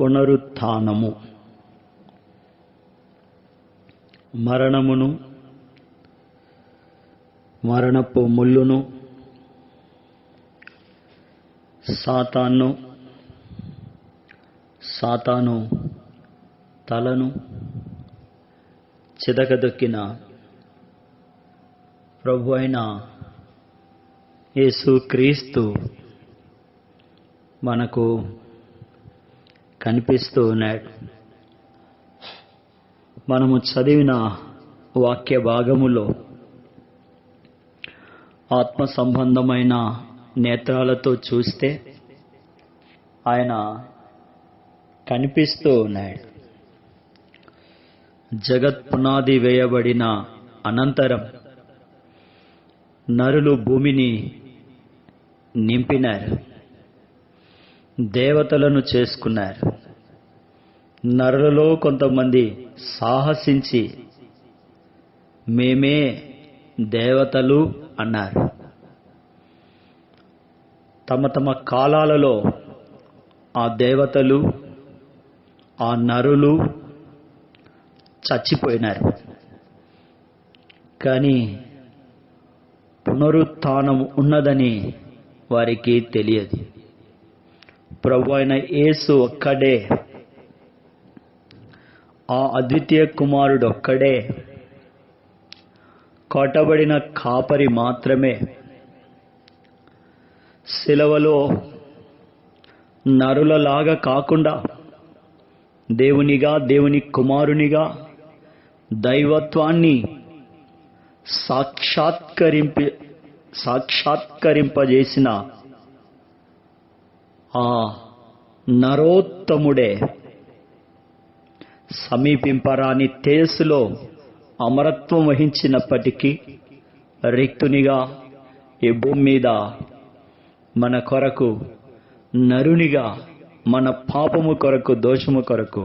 పునరుత్థానము. మరణమును, మరణపు ముళ్ళును, సాతాను తలను చితకదొక్కిన ప్రభు అయిన యేసుక్రీస్తు మనకు కనిపిస్తూ ఉన్నాడు. మనము చదివిన వాక్య భాగములో ఆత్మ సంబంధమైన నేత్రాలతో చూస్తే ఆయన కనిపిస్తూ ఉన్నాడు. జగత్ పునాది వేయబడిన అనంతరం నరులు భూమిని నింపినారు, దేవతలను చేసుకున్నారు. నరులలో కొంతమంది సాహసించి మేమే దేవతలు అన్నారు. తమ తమ కాలాలలో ఆ దేవతలు, ఆ నరులు చచ్చిపోయినారు. కానీ పునరుత్థానం ఉన్నదని వారికి తెలియదు. ప్రభు అయిన యేసు ఒక్కడే, ఆ అద్వితీయ కుమారుడు ఒక్కడే, కొట్టబడిన కాపరి మాత్రమే శిలువలో నరులలాగా కాకుండా దేవునిగా, దేవుని కుమారునిగా దైవత్వాన్ని సాక్షాత్కరింపజేసిన ఆ నరోత్తముడే సమీపింపరాని తేజస్సులో అమరత్వం వహించినప్పటికీ రిక్తునిగా ఈ భూమి మీద మన కొరకు నరునిగా, మన పాపము కొరకు, దోషము కొరకు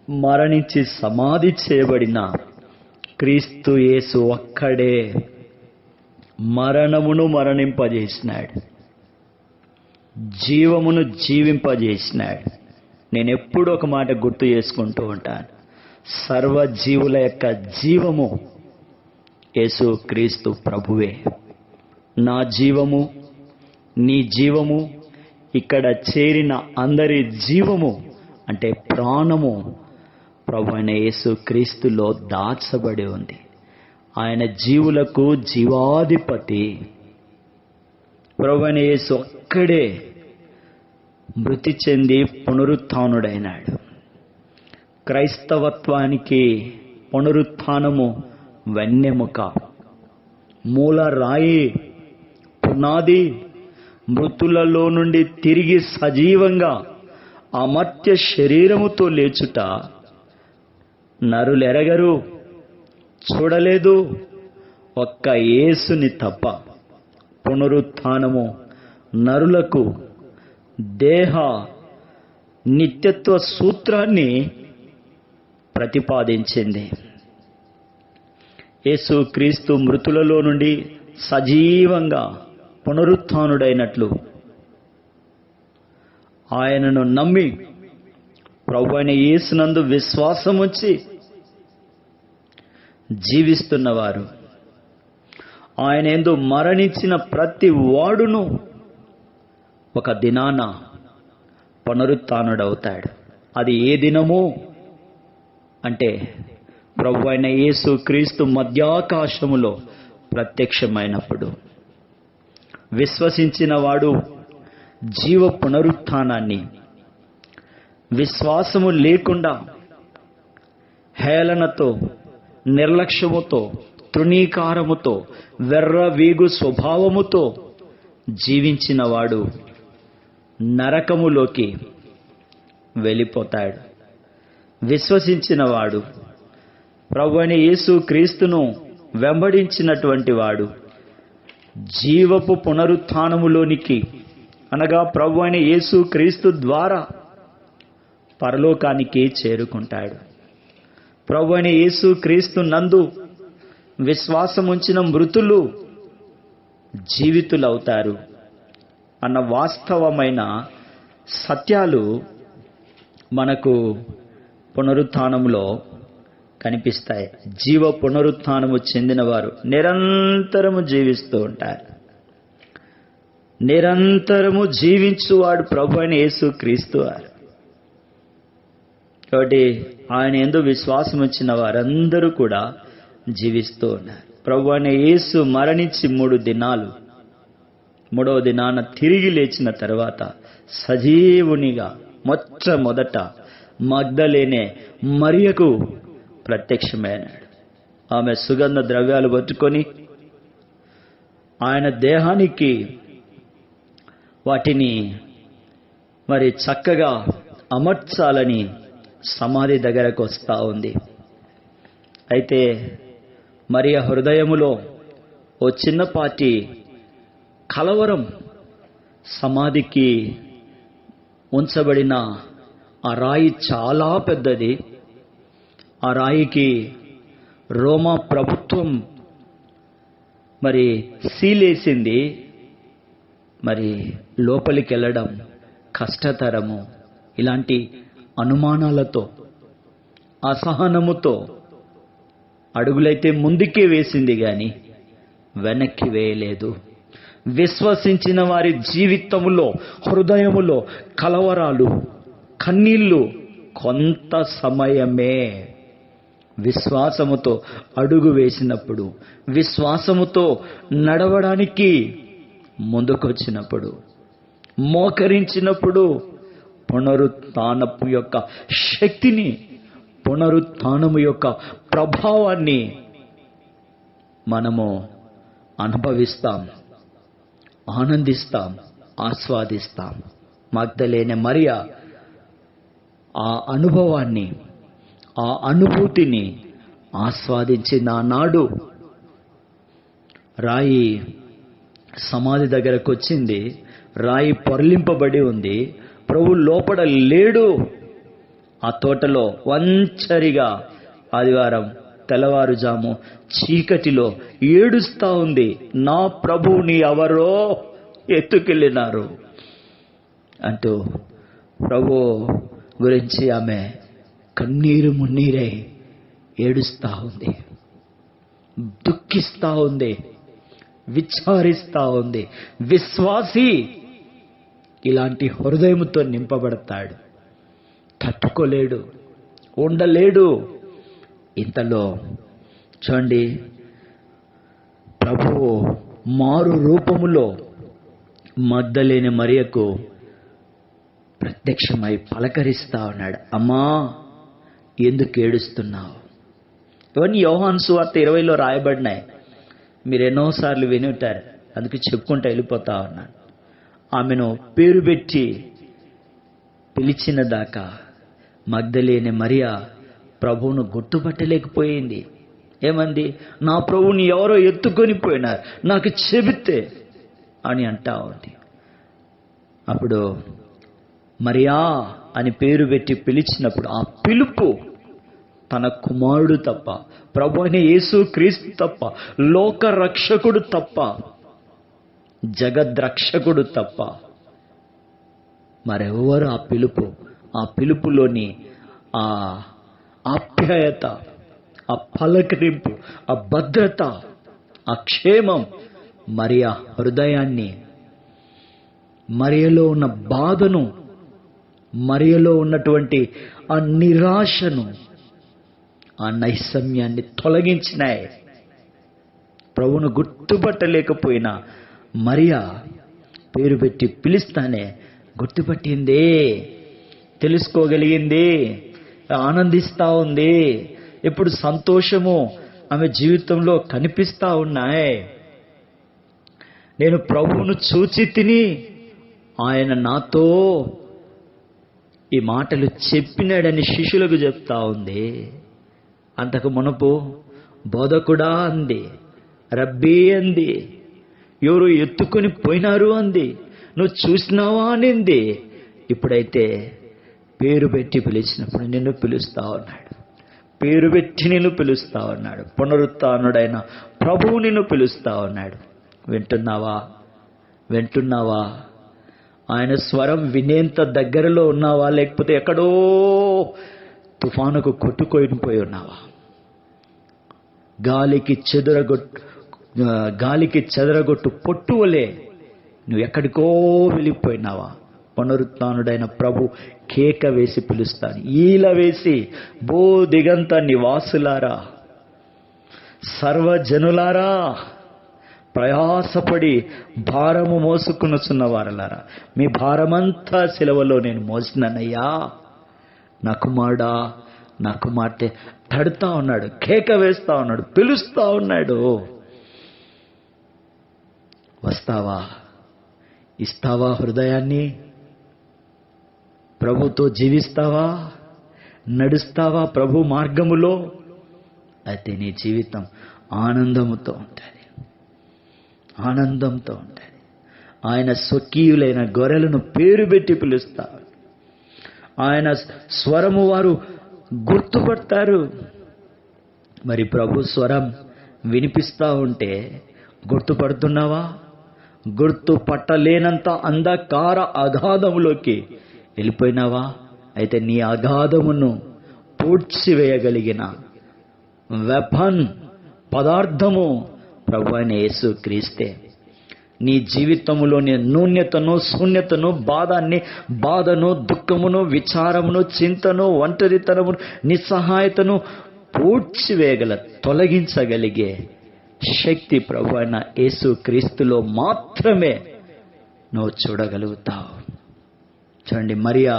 మరణించి సమాధి చేయబడిన క్రీస్తు యేసు ఒక్కడే మరణమును మరణింపజేసినాడు, జీవమును జీవింపజేసినాడు. నేను ఎప్పుడూ ఒక మాట గుర్తు చేసుకుంటూ ఉంటాను. సర్వజీవుల యొక్క జీవము యేసు క్రీస్తు ప్రభువే. నా జీవము, నీ జీవము, ఇక్కడ చేరిన అందరి జీవము అంటే ప్రాణము ప్రభు అయిన యేసు క్రీస్తులో దాచబడి ఉంది. ఆయన జీవులకు జీవాధిపతి. ప్రభు అయిన యేసు ఒక్కడే మృతి చెంది పునరుత్థానుడైనాడు. క్రైస్తవత్వానికి పునరుత్థానము వెన్నెముక, మూల రాయి, పునాది. మృతులలో నుండి తిరిగి సజీవంగా అమర్త్య శరీరముతో లేచుట నరులెరగరు, చూడలేదు, ఒక్క యేసుని తప్ప. పునరుత్థానము నరులకు దేహ నిత్యత్వ సూత్రాన్ని ప్రతిపాదించింది. యేసు క్రీస్తు మృతులలో నుండి సజీవంగా పునరుత్థానుడైనట్లు ఆయనను నమ్మి ప్రభు అయిన యేసునందు విశ్వాసం ఉంచి జీవిస్తున్నవారు, ఆయన యందు మరణించిన ప్రతి వాడును ఒక దినాన పునరుత్థానుడవుతాడు. అది ఏ దినము అంటే ప్రభు అయిన యేసు క్రీస్తు మధ్యాకాశములో ప్రత్యక్షమైనప్పుడు. విశ్వసించిన వాడు జీవ పునరుత్థానాన్ని, విశ్వాసము లేకుండా హేళనతో, నిర్లక్ష్యముతో, తృణీకారముతో, వెర్రవీగు స్వభావముతో జీవించిన వాడు నరకములోకి వెళ్ళిపోతాడు. విశ్వసించిన వాడు, ప్రభువైన యేసు క్రీస్తును వెంబడించినటువంటి వాడు జీవపు పునరుత్థానములోనికి, అనగా ప్రభువైన యేసు క్రీస్తు ద్వారా పరలోకానికి చేరుకుంటాడు. ప్రభువైన యేసు క్రీస్తు నందు విశ్వాసముంచిన మృతులు జీవితులవుతారు అన్న వాస్తవమైన సత్యాలు మనకు పునరుత్థానంలో కనిపిస్తాయి. జీవ పునరుత్థానము చెందిన వారు నిరంతరము జీవిస్తూ ఉంటారు. నిరంతరము జీవించువాడు ప్రభు అయిన యేసు క్రీస్తు వారు. కాబట్టి ఆయన యందు విశ్వాసం వచ్చిన వారందరూ కూడా జీవిస్తూ ఉన్నారు. ప్రభు అయిన యేసు మరణించి 3 దినాలు, 3వ దినాన తిరిగి లేచిన తర్వాత సజీవునిగా మొట్టమొదట మగ్దలేనే మరియకు ప్రత్యక్షమైనాడు. ఆమె సుగంధ ద్రవ్యాలు పట్టుకొని ఆయన దేహానికి వాటిని మరి చక్కగా అమర్చాలని సమాధి దగ్గరకు వస్తూ ఉంది. అయితే మరియ హృదయములో ఓ చిన్నపాటి కలవరం. సమాధికి ఉంచబడిన ఆ రాయి చాలా పెద్దది. ఆ రాయికి రోమా ప్రభుత్వం మరి సీలేసింది. మరి లోపలికి వెళ్ళడం కష్టతరము. ఇలాంటి అనుమానాలతో, అసహనముతో అడుగులైతే ముందుకే వేసింది కానీ వెనక్కి వేయలేదు. విశ్వసించిన వారి జీవితములో, హృదయములో కలవరాలు, కన్నీళ్లు కొంత సమయమే. విశ్వాసముతో అడుగు వేసినప్పుడు, విశ్వాసముతో నడవడానికి ముందుకొచ్చినప్పుడు, మోకరించినప్పుడు పునరుత్థానపు యొక్క శక్తిని, పునరుత్థానము యొక్క ప్రభావాన్ని మనము అనుభవిస్తాం, ఆనందిస్తాం, ఆస్వాదిస్తాం. మగ్దలేనే మరియ ఆ అనుభవాన్ని, ఆ అనుభూతిని ఆస్వాదించిన నాడు రాయి సమాధి దగ్గరకు వచ్చింది. రాయి పొరలింపబడి ఉంది. ప్రభు లోపల లేడు. ఆ తోటలో వంచరిగా ఆదివారం తెల్లవారుజాము చీకటిలో ఏడుస్తా ఉంది. నా ప్రభువుని ఎవరో ఎత్తుకెళ్ళినారు అంటూ ప్రభు గురించి ఆమె కన్నీరు మున్నీరై ఏడుస్తా ఉంది, దుఃఖిస్తా ఉంది, విచారిస్తా ఉంది. విశ్వాసి ఇలాంటి హృదయముతో నింపబడతాడు. తట్టుకోలేడు, ఉండలేడు. ఇంతలో చూడండి, ప్రభువు మారు రూపములో మగ్దలేని మరియకు ప్రత్యక్షమై పలకరిస్తా ఉన్నాడు. అమ్మా, ఎందుకు ఏడుస్తున్నావు? ఇవన్నీ యోహాను సువార్త 20లో రాయబడినాయి. మీరు ఎన్నోసార్లు విని ఉంటారు, అందుకు చెప్పుకుంటూ వెళ్ళిపోతా ఉన్నాను. ఆమెను పేరు పెట్టి పిలిచిన దాకా మగ్దలేని మరియా ప్రభువును గుర్తుపట్టలేకపోయింది. ఏమంది? నా ప్రభువుని ఎవరో ఎత్తుకొని పోయినారు, నాకు చెబితే అని అంటా ఉంది. అప్పుడు మరియా అని పేరు పెట్టి పిలిచినప్పుడు ఆ పిలుపు తన కుమారుడు తప్ప, ప్రభు అయిన యేసు క్రీస్తు తప్ప, లోక రక్షకుడు తప్ప, జగద్రక్షకుడు తప్ప మరెవరు ఆ పిలుపులోని ఆ ఆప్యాయత, ఆ పలకరింపు, ఆ భద్రత, ఆ క్షేమం మరియా హృదయాన్ని, మరియలో ఉన్న బాధను, మరియలో ఉన్నటువంటి ఆ నిరాశను, ఆ నైషమ్యాన్ని తొలగించినాయి. ప్రభువును గుర్తుపట్టలేకపోయినా మరియా పేరు పెట్టి పిలుస్తానే గుర్తుపట్టింది, తెలుసుకోగలిగింది, ఆనందిస్తా ఉంది. ఎప్పుడు సంతోషము ఆమె జీవితంలో కనిపిస్తా ఉన్నాయి. నేను ప్రభువును చూచి తిని ఆయన నాతో ఈ మాటలు చెప్పినాడని శిష్యులకు చెప్తా ఉంది. అంతకు మునుపు బోధకుడా అంది, రబ్బీ అంది, ఎవరు ఎత్తుకొని పోయినారు అంది, నువ్వు చూసినావా అనింది. ఇప్పుడైతే పేరు పెట్టి పిలిచినప్పుడు నిన్ను పిలుస్తా ఉన్నాడు, పేరు పెట్టి నిన్ను పిలుస్తా ఉన్నాడు. పునరుత్థానుడైన ప్రభువు నిన్ను పిలుస్తా ఉన్నాడు. వింటున్నావా? ఆయన స్వరం వినేంత దగ్గరలో ఉన్నావా, లేకపోతే ఎక్కడో తుఫానుకు కొట్టుకొని ఉన్నావా? గాలికి చెదరగొట్టు పొట్టువలే నువ్వు ఎక్కడికో వెళ్ళిపోయినావా? పునరుత్థానుడైన ప్రభు కేక వేసి పిలుస్తాడు, ఈల వేసి, భూ దిగంత నివాసులారా, సర్వజనులారా, ప్రయాసపడి భారము మోసుకునుచున్న వారలారా, మీ భారమంతా సిలువలో నేను మోసినానయ్యా. నా కుమారుడా, నా కుమార్తె తడుతా ఉన్నాడు, కేక వేస్తా ఉన్నాడు, పిలుస్తా ఉన్నాడు. వస్తావా? ఇస్తావా హృదయాన్ని? ప్రభుతో జీవిస్తావా? నడుస్తావా ప్రభు మార్గములో? అయితే నీ జీవితం ఆనందముతో ఉంటుంది, ఆనందంతో ఉంటుంది. ఆయన స్వకీయులైన గొర్రెలను పేరు పెట్టి పిలుస్తారు. ఆయన స్వరము వారు గుర్తుపడతారు. మరి ప్రభు స్వరం వినిపిస్తా ఉంటే గుర్తుపడుతున్నావా? గుర్తుపట్టలేనంత అంధకార అగాధములోకి వెళ్ళిపోయినావా? అయితే నీ అగాధమును పూడ్చివేయగలిగిన వెపన్, పదార్థము ప్రభు అయిన యేసు క్రీస్తే. నీ జీవితంలోని నూన్యతను, శూన్యతను, బాధను, దుఃఖమును, విచారమును, చింతను, ఒంటరితనమును, నిస్సహాయతను పూడ్చివేయగల, తొలగించగలిగే శక్తి ప్రభు అయిన యేసు క్రీస్తులో మాత్రమే నువ్వు చూడగలుగుతావు. చూడండి, మరియా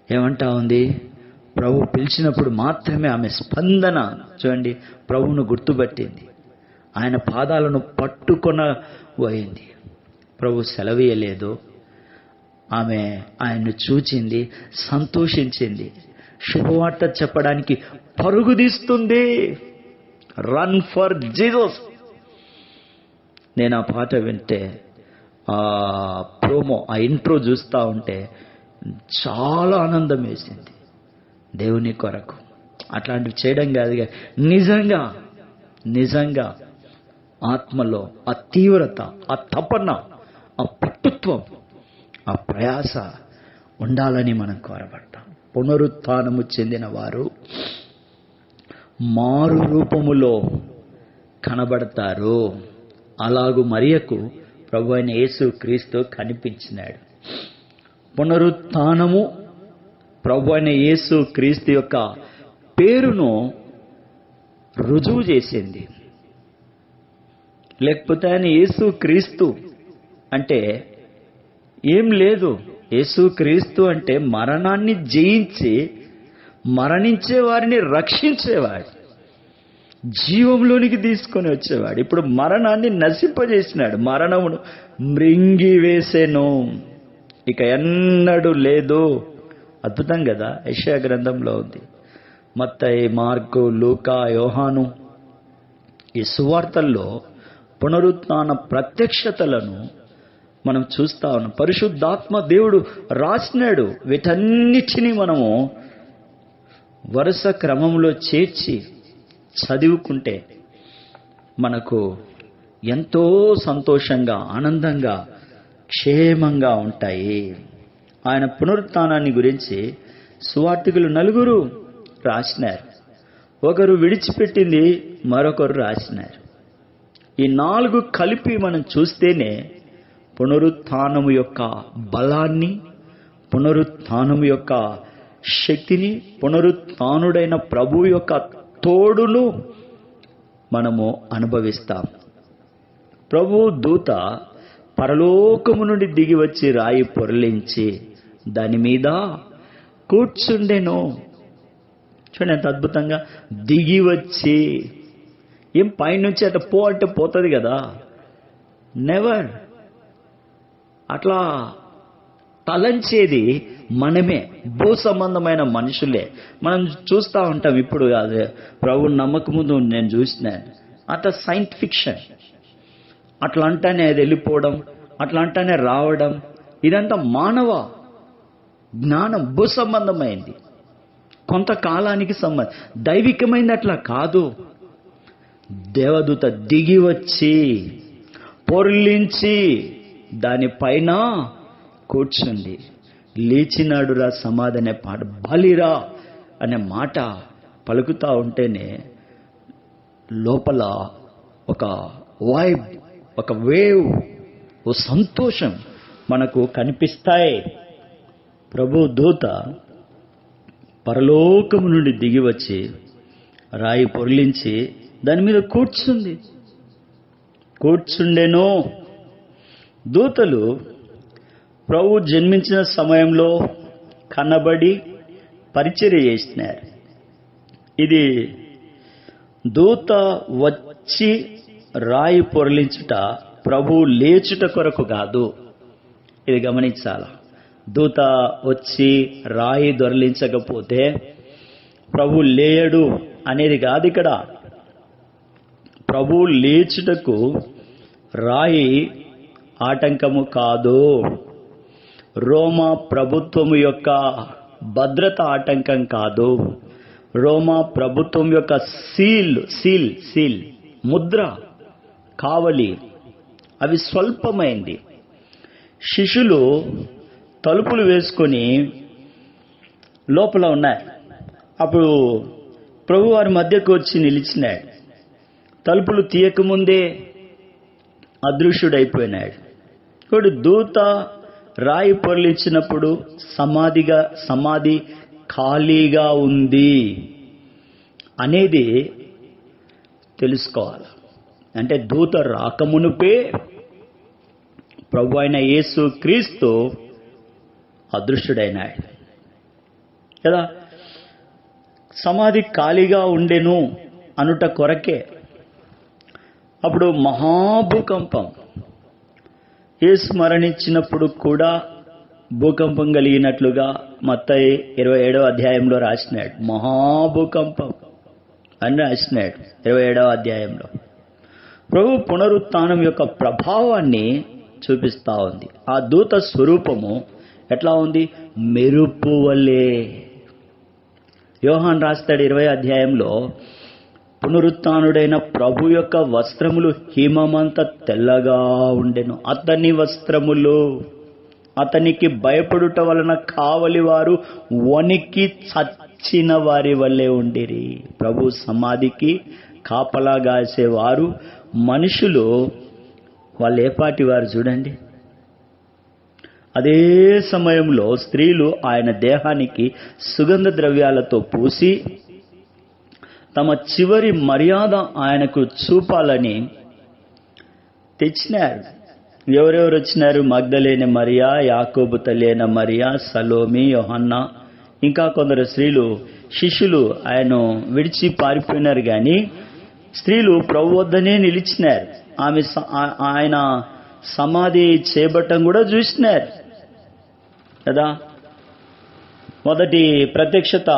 ఏమంటా ఉంది? ప్రభు పిలిచినప్పుడు మాత్రమే ఆమె స్పందన చూడండి, ప్రభువును గుర్తుపట్టింది, ఆయన పాదాలను పట్టుకొనబోయింది. ప్రభు సెలవీయలేదు. ఆమె ఆయన్ను చూచింది, సంతోషించింది, శుభవార్త చెప్పడానికి పరుగుదీస్తుంది. Run for Jesus. నేను ఆ పాట వింటే, ఆ ప్రోమో, ఆ ఇంట్రో చూస్తూ ఉంటే చాలా ఆనందం వేసింది. దేవుని కొరకు అట్లాంటివి చేయడం కాదుగా, నిజంగా ఆత్మలో ఆ తీవ్రత, ఆ తపన, ఆ పట్టుత్వం, ఆ ప్రయాస ఉండాలని మనం కోరబడతాం. పునరుత్థానము చెందిన వారు మారు రూపములో కనబడతారు. అలాగూ మరియకు ప్రభు అయిన యేసు క్రీస్తు కనిపించినాడు. పునరుత్థానము ప్రభు అయిన యేసు క్రీస్తు యొక్క పేరును రుజువు చేసింది. లేకపోతే ఆయన యేసు క్రీస్తు అంటే ఏం లేదు. యేసు క్రీస్తు అంటే మరణాన్ని జయించి మరణించే వారిని రక్షించేవాడు, జీవంలోనికి తీసుకొని వచ్చేవాడు. ఇప్పుడు మరణాన్ని నశింపజేసినాడు, మరణమును మృంగివేసెను, ఇక ఎన్నడూ లేదు. అద్భుతం కదా. యెషయా గ్రంథంలో ఉంది. మత్తయి, మార్కు, లూకా, యోహాను ఈ సువార్తల్లో పునరుత్థాన ప్రత్యక్షతలను మనం చూస్తా ఉన్నాం. పరిశుద్ధాత్మ దేవుడు రాసినాడు. వీటన్నిటినీ మనము వరుస క్రమంలో చేర్చి చదువుకుంటే మనకు ఎంతో సంతోషంగా, ఆనందంగా, క్షేమంగా ఉంటాయి. ఆయన పునరుత్థానాన్ని గురించి సువార్తికులు 4 రాసినారు. ఒకరు విడిచిపెట్టింది మరొకరు రాసినారు. ఈ 4 కలిపి మనం చూస్తేనే పునరుత్థానము యొక్క బలాన్ని, పునరుత్థానము యొక్క శక్తిని, పునరుత్థానుడైన ప్రభు యొక్క తోడును మనము అనుభవిస్తాం. ప్రభు దూత పరలోకము నుండి దిగి వచ్చి రాయి పొరలించి దాని మీద కూర్చుండెను. చూడండి ఎంత అద్భుతంగా దిగి వచ్చి. ఏం పైనుంచి అట్లా పో అంటే పోతుంది కదా, నెవర్. అట్లా తలంచేది మనమే, భూ సంబంధమైన మనుషులే. మనం చూస్తూ ఉంటాం. ఇప్పుడు కాదు, ప్రభువుని నమ్మక ముందు నేను చూసినాను. అట్లా సైన్స్ ఫిక్షన్. అట్లా అంటానే అది వెళ్ళిపోవడం, అట్లా అంటానే రావడం, ఇదంతా మానవ జ్ఞానం, భూ సంబంధమైంది, కొంతకాలానికి దైవికమైంది అట్లా కాదు. దేవదూత దిగి వచ్చి పొర్లించి దానిపైన కూర్చుంది. లేచినాడురా సమాధి అనే పాట, బలిరా అనే మాట పలుకుతా ఉంటేనే లోపల ఒక వైబ్, ఒక వేవ్, ఓ సంతోషం మనకు కనిపిస్తాయి. ప్రభు దూత పరలోకము నుండి దిగి వచ్చి రాయి పొర్లించి దాని మీద కూర్చుండెను. దూతలు ప్రభు జన్మించిన సమయంలో కనబడి పరిచర్య చేసినారు. ఇది దూత వచ్చి రాయి పొరలించుట ప్రభు లేచుట కొరకు కాదు. ఇది గమనించాల. దూత వచ్చి రాయి దొరలించకపోతే ప్రభు లేయడు అనేది కాదు. ఇక్కడ ప్రభు లేచుటకు రాయి ఆటంకము కాదు. రోమా ప్రభుత్వము యొక్క భద్రత ఆటంకం కాదు. రోమా ప్రభుత్వం యొక్క సీల్ ముద్ర, కావలి అవి స్వల్పమైంది. శిష్యులు తలుపులు వేసుకొని లోపల ఉన్నారు. అప్పుడు ప్రభు వారి మధ్యకు వచ్చి నిలిచినాడు. తలుపులు తీయకముందే అదృశ్యుడైపోయినాడు. ఇప్పుడు దూత రాయి పొరలించినప్పుడు సమాధి ఖాళీగా ఉంది అనేది తెలుసుకోవాలి. అంటే దూత రాకమునుపే ప్రభు అయిన యేసు క్రీస్తు అదృశ్యుడైనాడు కదా. సమాధి ఖాళీగా ఉండెను అనుట కొరకే అప్పుడు మహాభూకంపం. యేసు మరణించినప్పుడు కూడా భూకంపం కలిగినట్లుగా మత్తయి 27వ అధ్యాయంలో రాసినాడు. మహాభూకంపం అని రాసినాడు 27వ అధ్యాయంలో. ప్రభు పునరుత్థానం యొక్క ప్రభావాన్ని చూపిస్తా ఉంది. ఆ దూత స్వరూపము ఎట్లా ఉంది? మెరుపు వలె. యోహాన్ రాస్తాడు 20వ అధ్యాయంలో, పునరుత్థానుడైన ప్రభు యొక్క వస్త్రములు హిమమంత తెల్లగా ఉండెను. అతని వస్త్రములు, అతనికి భయపడుట వలన కావలి వారు వణికి చచ్చిన వారి వల్లే ఉండిరి. ప్రభు సమాధికి కాపలా గాసేవారు మనుషులు. వాళ్ళు ఏపాటి వారు చూడండి. అదే సమయంలో స్త్రీలు ఆయన దేహానికి సుగంధ ద్రవ్యాలతో పూసి తమ చివరి మర్యాద ఆయనకు చూపాలని తెచ్చినారు. ఎవరెవరు వచ్చినారు? మగ్దలేని మరియా, యాకోబు తల్లి అయిన మరియా, సలోమి, యోహన్నా, ఇంకా కొందరు స్త్రీలు. శిష్యులు ఆయన విడిచి పారిపోయినారు. కానీ స్త్రీలు ప్రభు వద్దనే నిలిచినారు. ఆయన సమాధి చేపట్టం కూడా చూసినారు కదా. మొదటి ప్రత్యక్షత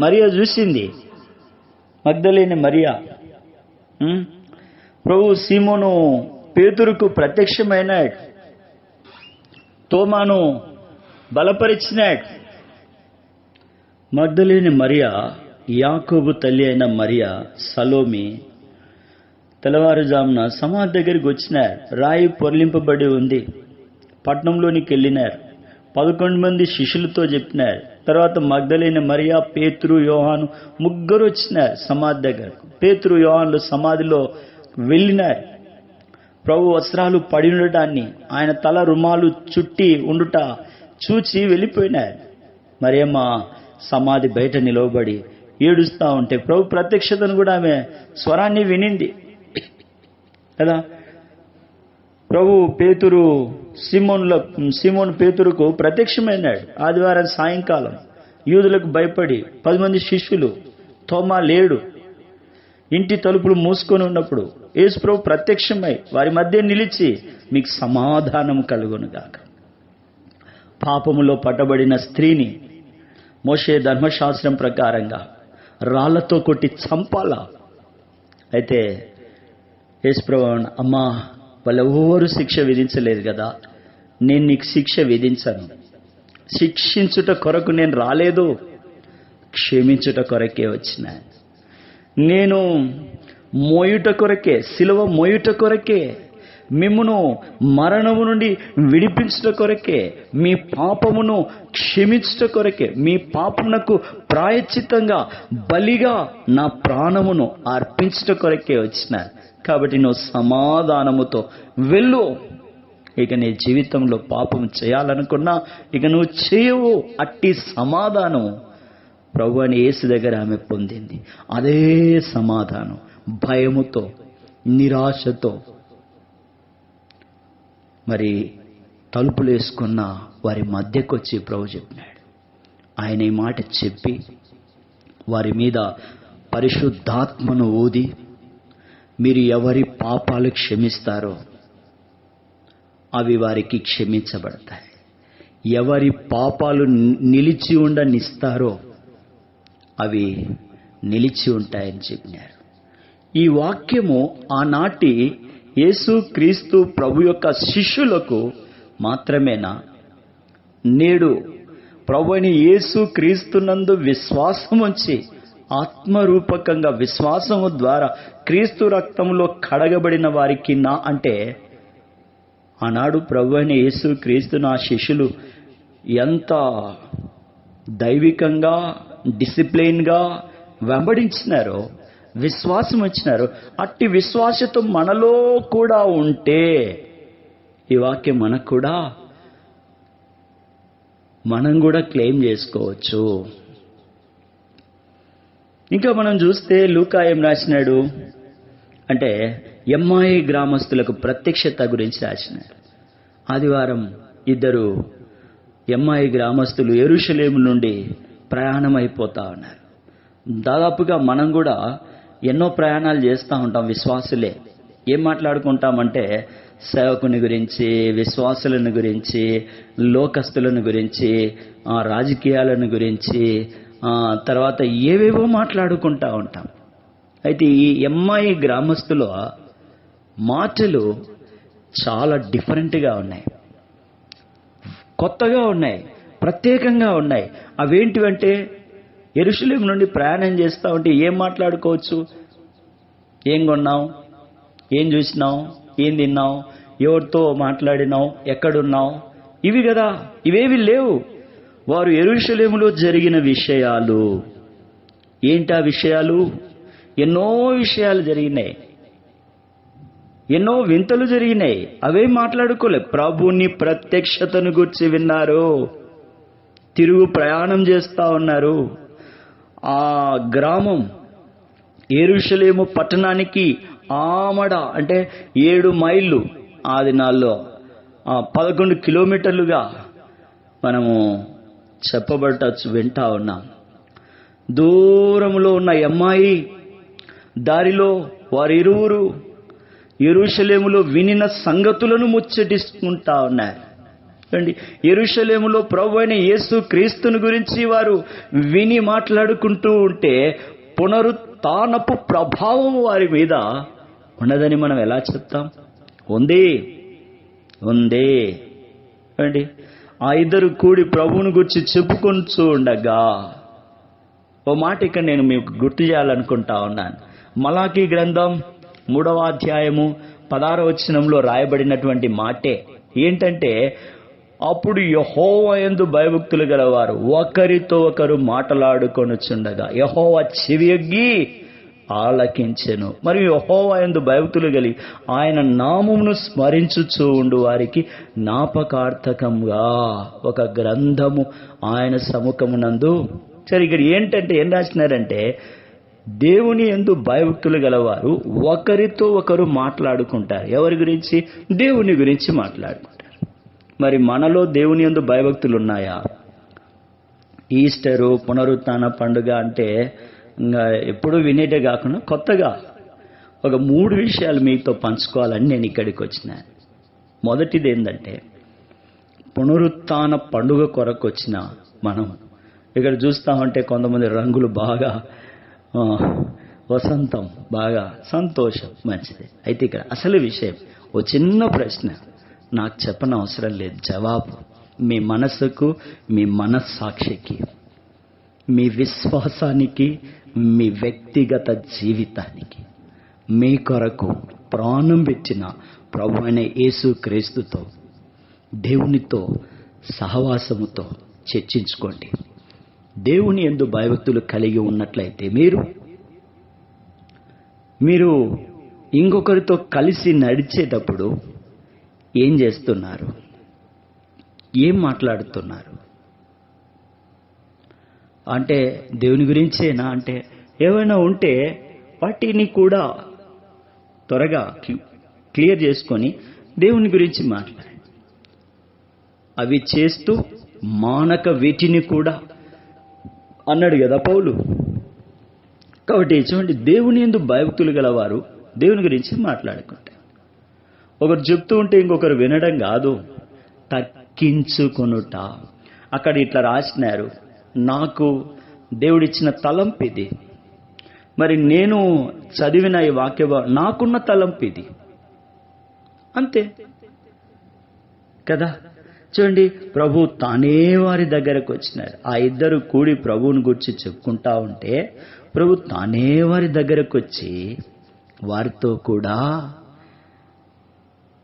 మరియా చూసింది, మగ్దలేని మరియా. ప్రభు సీమోను పేతురుకు ప్రత్యక్షమైనాడు, తోమాను బలపరిచినాడు. మగ్దలేని మరియా, యాకోబు తల్లి అయిన మరియా, సలోమి తెల్లవారుజామున సమాధి దగ్గరికి వచ్చినారు. రాయి పొర్లింపబడి ఉంది. పట్టణంలోనికి వెళ్ళినారు. 11 మంది శిష్యులతో చెప్పినారు. తర్వాత మగ్దలేని మరియా, పేతురు, యోహాను ముగ్గురు వచ్చినారు సమాధి దగ్గరకు. పేతురు, యోహానులు సమాధిలో వెళ్ళినారు. ప్రభు వస్త్రాలు పడి ఉండటాన్ని, ఆయన తల రుమాలు చుట్టి ఉండుట చూచి వెళ్ళిపోయినారు. మరియమ్మ సమాధి బయట నిలవబడి ఏడుస్తూ ఉంటే ప్రభు ప్రత్యక్షతను కూడా ఆమె స్వరాన్ని వినింది కదా. ప్రభు పేతురు సీమోను పేతురుకు ప్రత్యక్షమైనాడు ఆదివారం సాయంకాలం. యూదులకు భయపడి 10 మంది శిష్యులు, తోమా లేడు, ఇంటి తలుపులు మూసుకొని ఉన్నప్పుడు యేసు ప్రభు ప్రత్యక్షమై వారి మధ్య నిలిచి, మీకు సమాధానం కలుగునుగాక. పాపములో పట్టబడిన స్త్రీని మోషే ధర్మశాస్త్రం ప్రకారంగా రాళ్లతో కొట్టి చంపాలా. అయితే యేసు ప్రభు, అమ్మా వాళ్ళెవరూ శిక్ష విధించలేదు కదా, నేను నీకు శిక్ష విధించను. శిక్షించుట కొరకు నేను రాలేదు, క్షమించుట కొరకే వచ్చిన. నేను మోయుట కొరకే, సిలువ మోయుట కొరకే, మిమ్మును మరణము నుండి విడిపించుట కొరకే, మీ పాపమును క్షమించుట కొరకే, మీ పాపమునకు ప్రాయశ్చిత్తంగా బలిగా నా ప్రాణమును అర్పించుట కొరకే వచ్చినారు. కాబట్టి నువ్వు సమాధానముతో వెళ్ళు. ఇక నీ జీవితంలో పాపం చేయాలనుకున్నా ఇక నువ్వు చేయవు. అట్టి సమాధానం ప్రభు అని యేసు దగ్గర ఆమె పొందింది. అదే సమాధానం భయముతో, నిరాశతో మరి తలుపులు వేసుకున్న వారి మధ్యకు వచ్చి ప్రభు చెప్పినాడు. ఆయన ఈ మాట చెప్పి వారి మీద పరిశుద్ధాత్మను ఊది, మీరు ఎవరి పాపాలు క్షమిస్తారో అవి వారికి క్షమించబడతాయి, ఎవరి పాపాలు నిలిచి ఉండనిస్తారో అవి నిలిచి ఉంటాయని చెప్పినారు. ఈ వాక్యము ఆనాటి యేసు క్రీస్తు ప్రభు యొక్క శిష్యులకు మాత్రమేనా? నేడు ప్రభుని యేసు క్రీస్తునందు విశ్వాసం ఉంచి ఆత్మరూపకంగా విశ్వాసము ద్వారా క్రీస్తు రక్తంలో కడగబడిన వారికి నా అంటే ఆనాడు ప్రభు అయిన యేసు క్రీస్తు నా శిష్యులు ఎంత దైవికంగా డిసిప్లైన్గా వెంబడించినారో, విశ్వాసం వచ్చినారో, అట్టి విశ్వాసతో మనలో కూడా ఉంటే ఈ వాక్యం మనం కూడా క్లెయిమ్ చేసుకోవచ్చు. ఇంకా మనం చూస్తే లూకా ఏం రాసినాడు అంటే ఎమ్మాయి గ్రామస్తులకు ప్రత్యక్షత గురించి రాసినాడు. ఆదివారం ఇద్దరు ఎమ్మాయి గ్రామస్తులు యెరూషలేము నుండి ప్రయాణం అయిపోతా ఉన్నారు. దాదాపుగా మనం కూడా ఎన్నో ప్రయాణాలు చేస్తూ ఉంటాం. విశ్వాసులే ఏం మాట్లాడుకుంటామంటే సేవకుని గురించి, విశ్వాసులను గురించి, లోకస్తులను గురించి, రాజకీయాలను గురించి, తర్వాత ఏవేవో మాట్లాడుకుంటా ఉంటాం. అయితే ఈ ఎమ్మాయి గ్రామస్తుల మాటలు చాలా డిఫరెంట్గా ఉన్నాయి, కొత్తగా ఉన్నాయి, ప్రత్యేకంగా ఉన్నాయి. అవేంటివంటే యెరూషలేము నుండి ప్రయాణం చేస్తూ ఉంటే ఏం మాట్లాడుకోవచ్చు? ఏం కొన్నావు, ఏం చూసినావు, ఏం తిన్నావు, ఎవరితో మాట్లాడినావు, ఎక్కడున్నావు, ఇవి కదా. ఇవేవి లేవు. వారు యెరూషలేములో జరిగిన విషయాలు ఏంటా విషయాలు? ఎన్నో విషయాలు జరిగినాయి, ఎన్నో వింతలు జరిగినాయి. అవే మాట్లాడుకోలే. ప్రభుని ప్రత్యక్షతను గురించి విన్నారు, తిరుగు ప్రయాణం చేస్తూ ఉన్నారు. ఆ గ్రామం యెరూషలేము పట్టణానికి ఆమడ అంటే 7 మైళ్ళు, ఆ దినాల్లో 11 కిలోమీటర్లుగా మనము చెప్పబడటచ్చు, వింటా ఉన్నాం. దూరంలో ఉన్న ఎమ్మాయి దారిలో వారిరువురు యెరూషలేములో వినిన సంగతులను ముచ్చటిస్తుంటా ఉన్నారు. యెరూషలేములో ప్రభు అయిన యేసు క్రీస్తుని గురించి వారు విని మాట్లాడుకుంటూ ఉంటే పునరుత్థానపు ప్రభావం వారి మీద ఉన్నదని మనం ఎలా చెప్తాం? ఉందే. ఆ ఇద్దరు కూడి ప్రభువుని గురించి చెప్పుకొంటూ ఉండగా ఓ మాట ఇక్కడ నేను మీకు గుర్తు చేయాలనుకుంటా ఉన్నాను. మలాకీ గ్రంథం 3వ అధ్యాయము 16వ వచనంలో రాయబడినటువంటి మాటే ఏంటంటే, అప్పుడు యెహోవా యందు భయభక్తులు గలవారు ఒకరితో ఒకరు మాట్లాడుకొనుచుండగా యెహోవా చెవియొగ్గి ఆలకించెను. మరియు యెహోవా యందు భయభక్తులు కలిగి ఆయన నామమును స్మరించుచూ ఉండు వారికి జ్ఞాపకార్థకంగా ఒక గ్రంథము ఆయన సముఖమునందు. సరే, ఇక్కడ ఏంటంటే ఏం రాసినారంటే, దేవుని యందు భయభక్తులు గలవారు ఒకరితో ఒకరు మాట్లాడుకుంటారు. ఎవరి గురించి? దేవుని గురించి మాట్లాడుకుంటారు. మరి మనలో దేవుని యందు భయభక్తులు ఉన్నాయా? ఈస్టరు, పునరుత్థాన పండుగ అంటే ఇంకా ఎప్పుడూ వినేటే కాకుండా కొత్తగా ఒక 3 విషయాలు మీతో పంచుకోవాలని నేను ఇక్కడికి వచ్చినాను. మొదటిది ఏంటంటే, పునరుత్థాన పండుగ కొరకు వచ్చిన మనం ఇక్కడ చూస్తామంటే కొంతమంది రంగులు బాగా, వసంతం బాగా, సంతోషం, మంచిది. అయితే ఇక్కడ అసలు విషయం, ఓ చిన్న ప్రశ్న, నాకు చెప్పనవసరం లేదు, జవాబు మీ మనసుకు, మీ మనస్సాక్షికి, మీ విశ్వాసానికి, మీ వ్యక్తిగత జీవితానికి, మీ కొరకు ప్రాణం పెట్టిన ప్రభు అయిన యేసు క్రీస్తుతో, దేవునితో, సహవాసముతో చర్చించుకోండి. దేవుని యందు భయభక్తులు కలిగి ఉన్నట్లయితే మీరు ఇంకొకరితో కలిసి నడిచేటప్పుడు ఏం చేస్తున్నారు, ఏం మాట్లాడుతున్నారు? అంటే దేవుని గురించేనా? అంటే ఏమైనా ఉంటే వాటిని కూడా త్వరగా క్లియర్ చేసుకొని దేవుని గురించి మాట్లాడండి. అవి చేస్తూ మానక వీటిని కూడా అన్నాడు కదా పౌలు. కాబట్టి చూడండి, దేవుని యందు భయభక్తులు గలవారు దేవుని గురించి మాట్లాడుకుంటారు. ఒకరు చెప్తూ ఉంటే ఇంకొకరు వినడం కాదు, తక్కించుకొనుట. అక్కడ ఇట్లా రాసినారు, నాకు దేవుడిచ్చిన తలంపు ఇది, మరి నేను చదివిన ఈ వాక్య నాకున్న తలంపు ఇది, అంతే కదా. చూడండి, ప్రభు తానే వారి దగ్గరకు వచ్చినారు. ఆ ఇద్దరు కూడి ప్రభువుని గురించి చెప్పుకుంటా ఉంటే ప్రభు తానే వారి దగ్గరకు వచ్చి వారితో కూడా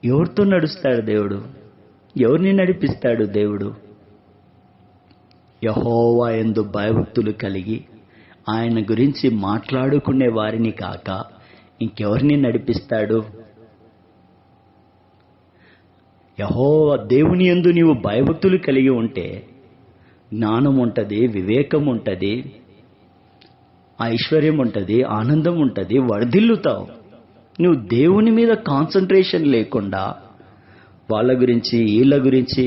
ఎవరితో నడుస్తాడు దేవుడు? ఎవరిని నడిపిస్తాడు దేవుడు? యెహోవా యందు భయభక్తులు కలిగి ఆయన గురించి మాట్లాడుకునే వారిని కాక ఇంకెవరిని నడిపిస్తాడు? యెహోవా దేవుని యందు నీవు భయభక్తులు కలిగి ఉంటే జ్ఞానం ఉంటుంది, వివేకం ఉంటుంది, ఐశ్వర్యం ఉంటుంది, ఆనందం ఉంటుంది, వర్ధిల్లుతావు. నువ్వు దేవుని మీద కాన్సన్ట్రేషన్ లేకుండా వాళ్ళ గురించి వీళ్ళ గురించి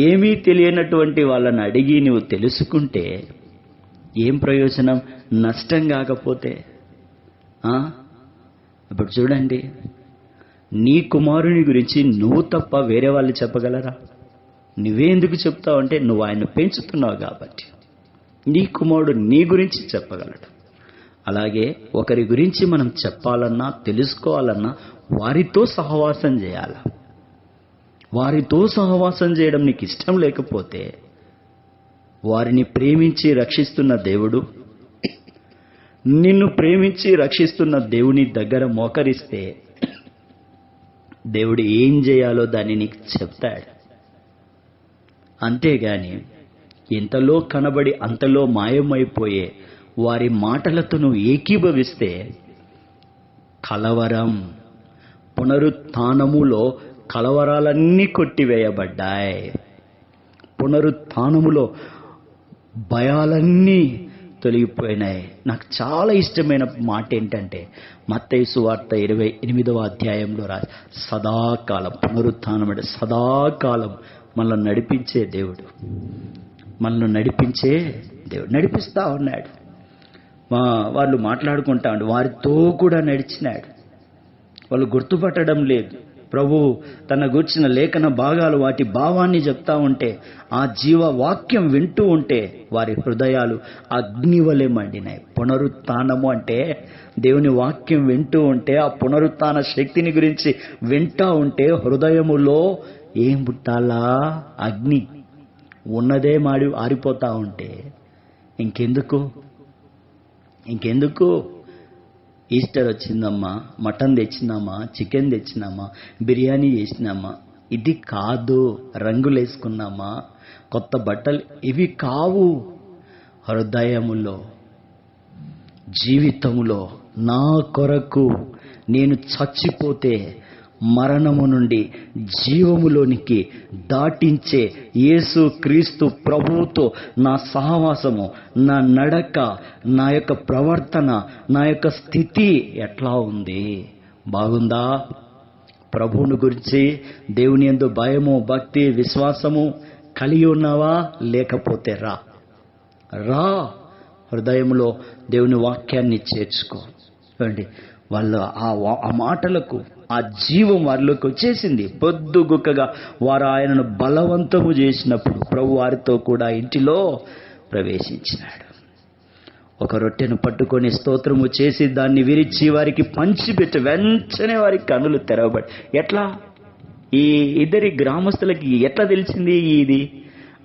ఏమీ తెలియనటువంటి వాళ్ళని అడిగి నువ్వు తెలుసుకుంటే ఏం ప్రయోజనం? నష్టం కాకపోతే ఇప్పుడు చూడండి, నీ కుమారుని గురించి నువ్వు తప్ప వేరే వాళ్ళు చెప్పగలరా? నువ్వే ఎందుకు చెప్తావు అంటే నువ్వు ఆయన పెంచుతున్నావు కాబట్టి. నీ కుమారుడు నీ గురించి చెప్పగలడు. అలాగే ఒకరి గురించి మనం చెప్పాలన్నా తెలుసుకోవాలన్నా వారితో సహవాసం చేయాలి. వారితో సహవాసం చేయడం నీకు ఇష్టం లేకపోతే వారిని ప్రేమించి రక్షిస్తున్న దేవుడు, నిన్ను ప్రేమించి రక్షిస్తున్న దేవుని దగ్గర మోకరిస్తే దేవుడు ఏం చేయాలో దాన్ని నీకు చెప్తాడు. అంతేగాని ఎంతలో కనబడి అంతలో మాయమైపోయే వారి మాటలతో నువ్వు ఏకీభవిస్తే కలవరం, పునరుత్థానములో కలవరాలన్నీ కొట్టివేయబడ్డాయి. పునరుత్థానములో భయాలన్నీ తొలగిపోయినాయి. నాకు చాలా ఇష్టమైన మాట ఏంటంటే మత్తయి సువార్త 28వ అధ్యాయంలో రాసి, సదాకాలం, పునరుత్థానం అంటే సదాకాలం మనల్ని నడిపించే దేవుడు, మనల్ని నడిపించే దేవుడు నడిపిస్తా ఉన్నాడు. వాళ్ళు మాట్లాడుకుంటా ఉంటే వారితో కూడా నడిచినాడు. వాళ్ళు గుర్తుపట్టడం లేదు. ప్రభు తన గూర్చిన లేఖన భాగాలు వాటి భావాన్ని చెప్తా ఉంటే, ఆ జీవ వాక్యం వింటూ ఉంటే వారి హృదయాలు అగ్నివలె మండినాయి. పునరుత్థానము అంటే దేవుని వాక్యం వింటూ ఉంటే, ఆ పునరుత్థాన శక్తిని గురించి వింటా ఉంటే హృదయములో ఏం పుట్టాలా? అగ్ని. ఉన్నదే మాడి ఆరిపోతా ఉంటే ఇంకెందుకు? ఈస్టర్ వచ్చిందమ్మా, మటన్ తెచ్చినామా, చికెన్ తెచ్చినామా, బిర్యానీ చేసినామా, ఇది కాదు. రంగులు వేసుకున్నామా, కొత్త బట్టలు, ఇవి కావు. హృదయములో, జీవితములో నా కొరకు నేను చచ్చిపోతే మరణము నుండి జీవములోనికి దాటించే యేసు క్రీస్తు ప్రభువుతో నా సహవాసము, నా నడక, నా యొక్క ప్రవర్తన, నా యొక్క స్థితి ఎట్లా ఉంది? బాగుందా? ప్రభువుని గురించి దేవుని యందు భయము, భక్తి, విశ్వాసము కలిగి ఉన్నావా? లేకపోతే రా హృదయంలో దేవుని వాక్యాన్ని చేర్చుకో. చూడండి, వాళ్ళు ఆ మాటలకు ఆ జీవం వారిలోకి వచ్చేసింది. పొద్దుగుక్కగా వారు ఆయనను బలవంతము చేసినప్పుడు ప్రభు వారితో కూడా ఇంటిలో ప్రవేశించినాడు. ఒక రొట్టెను పట్టుకొని స్తోత్రము చేసి దాన్ని విరిచి వారికి పంచిపెట్టి వెంటనే వారికి కన్నులు తెరవబడి. ఎట్లా? ఈ ఇద్దరి గ్రామస్తులకి ఎట్లా తెలిసింది ఇది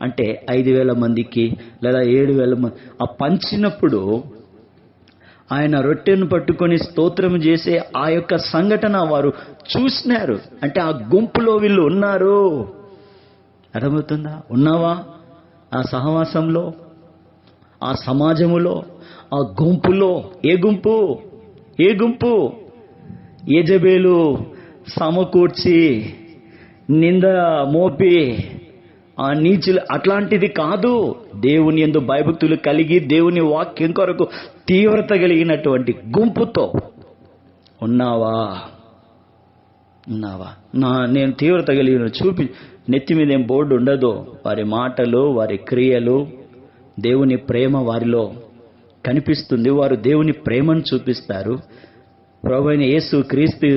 అంటే 5,000 మందికి లేదా 7,000 మంది ఆ పంచినప్పుడు ఆయన రొట్టెను పట్టుకొని స్తోత్రం చేసే ఆ యొక్క సంఘటన వారు చూసినారు. అంటే ఆ గుంపులో వీళ్ళు ఉన్నారు. అర్థమవుతుందా? ఉన్నావా ఆ సహవాసంలో, ఆ సమాజములో, ఆ గుంపులో? ఏ గుంపు? ఏ గుంపు? యెజబెలు సమకూర్చి నింద మోపి ఆ నీచులు అట్లాంటిది కాదు. దేవుని యందు భయభక్తులు కలిగి దేవుని వాక్యం కొరకు తీవ్రత కలిగినటువంటి గుంపుతో ఉన్నావా? ఉన్నావా? నేను తీవ్రత కలిగిన చూపి నెత్తి మీద ఏం బోర్డు ఉండదు. వారి మాటలు, వారి క్రియలు, దేవుని ప్రేమ వారిలో కనిపిస్తుంది. వారు దేవుని ప్రేమను చూపిస్తారు. ప్రభువైన యేసు క్రీస్తు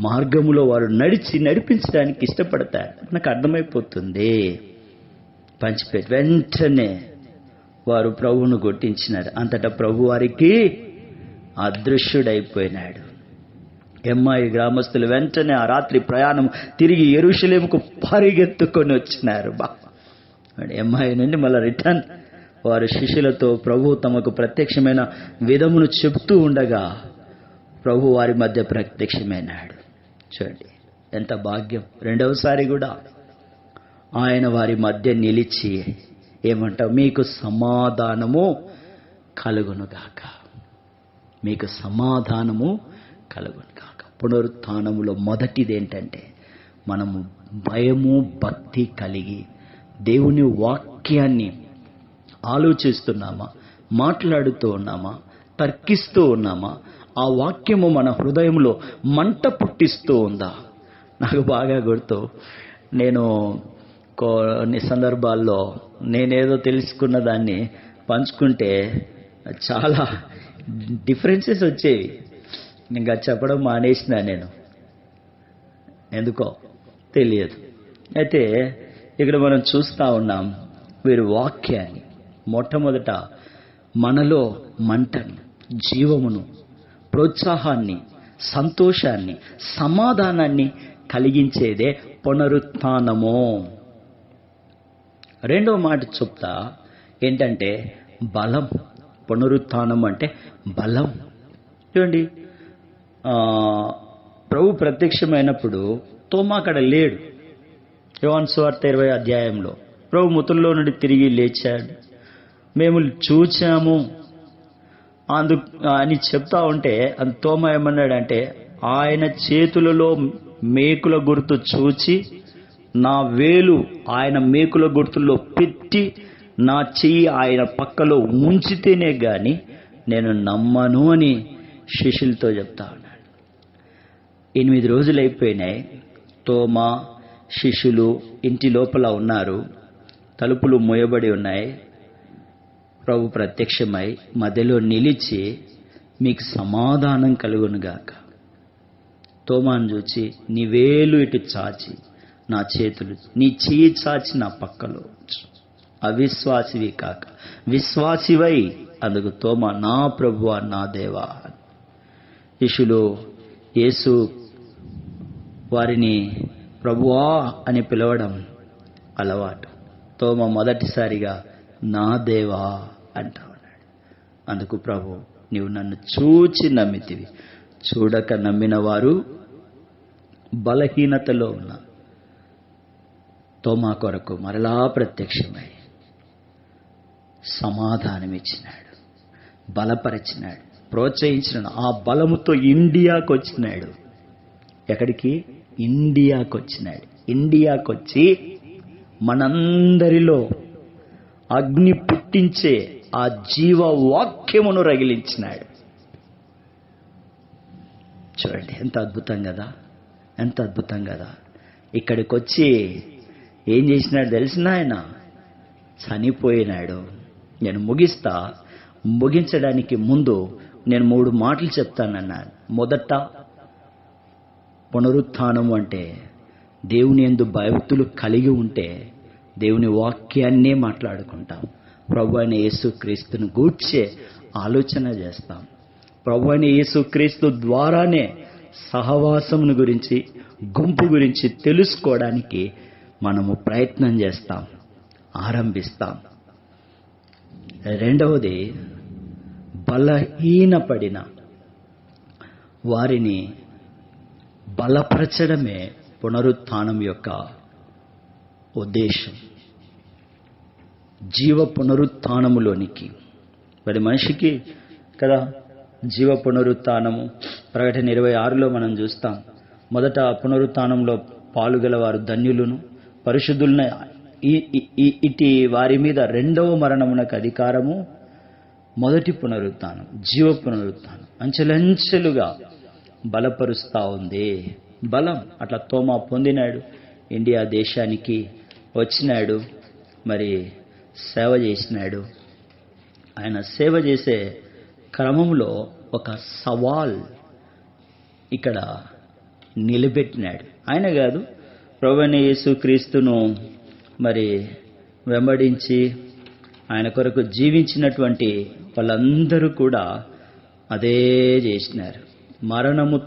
మార్గములో వారు నడిపించడానికి ఇష్టపడతారు. నాకు అర్థమైపోతుంది. పంచిపెట్టి వెంటనే వారు ప్రభువును కొట్టించినారు. అంతటా ప్రభు వారికి అదృశ్యుడైపోయినాడు. ఎమ్మాయి గ్రామస్తులు వెంటనే ఆ రాత్రి ప్రయాణం తిరిగి యెరూషలేముకు పరిగెత్తుకొని వచ్చినారు. ఎమ్మాయి నుండి మళ్ళీ రిటర్న్ వారు శిష్యులతో ప్రభు తమకు ప్రత్యక్షమైన విధమును చెప్తూ ఉండగా ప్రభు వారి మధ్య ప్రత్యక్షమైనాడు. చూడండి ఎంత భాగ్యం. రెండవసారి కూడా ఆయన వారి మధ్య నిలిచి ఏమంటావు? మీకు సమాధానము కలుగునుగాక, మీకు సమాధానము కలుగునుగాక. పునరుత్థానములో మొదటిది ఏంటంటే మనము భయము భక్తి కలిగి దేవుని వాక్యాన్ని ఆలోచిస్తున్నామా, మాట్లాడుతూ ఉన్నామా, తర్కిస్తూ ఉన్నామా? ఆ వాక్యము మన హృదయంలో మంట పుట్టిస్తూ ఉందా? నాకు బాగా గుర్తు, నేను కొన్ని సందర్భాల్లో నేనేదో తెలుసుకున్న దాన్ని పంచుకుంటే చాలా డిఫరెన్సెస్ వచ్చేవి. ఇంకా చెప్పడం మానేసిన నేను, ఎందుకో తెలియదు. అయితే ఇక్కడ మనం చూస్తూ ఉన్నాం వీరి వాక్యాన్ని. మొట్టమొదట మనలో మంటను, జీవమును, ప్రోత్సాహాన్ని, సంతోషాన్ని, సమాధానాన్ని కలిగించేదే పునరుత్థానము. రెండవ మాట చెప్తా ఏంటంటే బలం. పునరుత్థానం అంటే బలం. చూడండి, ప్రభు ప్రత్యక్షమైనప్పుడు తోమా అక్కడ లేడు. యోహాను సువార్త 20వ అధ్యాయంలో ప్రభు మృతుల్లో నుండి తిరిగి లేచాడు, మేము చూచాము అని చెప్తా ఉంటే తోమా ఏమన్నాడంటే, ఆయన చేతులలో మేకుల గుర్తు చూచి నా వేలు ఆయన మేకుల గుర్తుల్లో పెట్టి నా చెయ్యి ఆయన పక్కలో ఉంచితేనే గాని నేను నమ్మను అని శిష్యులతో చెప్తా ఉన్నాడు. 8 రోజులు అయిపోయినాయి. తోమా శిష్యులు ఇంటి లోపల ఉన్నారు. తలుపులు మూయబడి ఉన్నాయి. ప్రభు ప్రత్యక్షమై మధ్యలో నిలిచి మీకు సమాధానం కలుగునుగాక. తోమాను చూచి నీ వేలు ఇటు చాచి నా చేతులు, నీ చెయ్యి చాచి నా పక్కలో ఉంచు. అవిశ్వాసివి కాక విశ్వాసివై. అందుకు తోమా నా ప్రభువా నా దేవా. శిష్యులు యేసు వారిని ప్రభువా అని పిలవడం అలవాటు. తోమా మొదటిసారిగా నా దేవా అంటా ఉన్నాడు. అందుకు ప్రభు, నీవు నన్ను చూచి నమ్మితివి, చూడక నమ్మిన వారు బలహీనతలో ఉన్న తోమా కొరకు మరలా ప్రత్యక్షమై సమాధానం ఇచ్చినాడు, బలపరిచినాడు, ప్రోత్సహించినాడు. ఆ బలముతో ఇండియాకు వచ్చినాడు. ఎక్కడికి? ఇండియాకు వచ్చినాడు. ఇండియాకు వచ్చి మనందరిలో అగ్ని పుట్టించే ఆ జీవ వాక్యమును రగిలించినాడు. చూడండి ఎంత అద్భుతం కదా, ఎంత అద్భుతం కదా. ఇక్కడికి వచ్చి ఏం చేసినాడు తెలిసిన? ఆయన చనిపోయినాడు. నేను ముగించడానికి ముందు నేను 3 మాటలు చెప్తానన్నాను. మొదట పునరుత్థానం అంటే దేవుని యందు భయభక్తులు కలిగి ఉంటే దేవుని వాక్యాన్నే మాట్లాడుకుంటాం. ప్రభు అయిన యేసుక్రీస్తును గూర్చే ఆలోచన చేస్తాం. ప్రభు అయిన యేసుక్రీస్తు ద్వారానే సహవాసమును గురించి, గుంపు గురించి తెలుసుకోవడానికి మనము ప్రయత్నం చేస్తాం, ఆరంభిస్తాం. రెండవది బలహీనపడిన వారిని బలపరచడమే పునరుత్థానం యొక్క ఉద్దేశం. జీవ పునరుత్థానములోనికి మరి మనిషికి కదా జీవ పునరుత్థానము. ప్రకటన 26లో మనం చూస్తాం. మొదట పునరుత్థానంలో పాలుగల వారు ధన్యులను, పరిశుద్ధులను ఇటు వారి మీద రెండవ మరణమునకు అధికారము. మొదటి పునరుత్థానం జీవ పునరుత్థానం అంచెలంచెలుగా బలపరుస్తూ ఉంది. బలం అట్లా తోమా పొందినాడు, ఇండియా దేశానికి వచ్చినాడు, మరి సేవ చేసినాడు. ఆయన సేవ చేసే క్రమంలో ఒక సవాల్ ఇక్కడ నిలబెట్టినాడు. ఆయన కాదు, ప్రభువైన యేసుక్రీస్తును మరి వెంబడించి ఆయన కొరకు జీవించినటువంటి వాళ్ళందరూ కూడా అదే చేసినారు. మరణము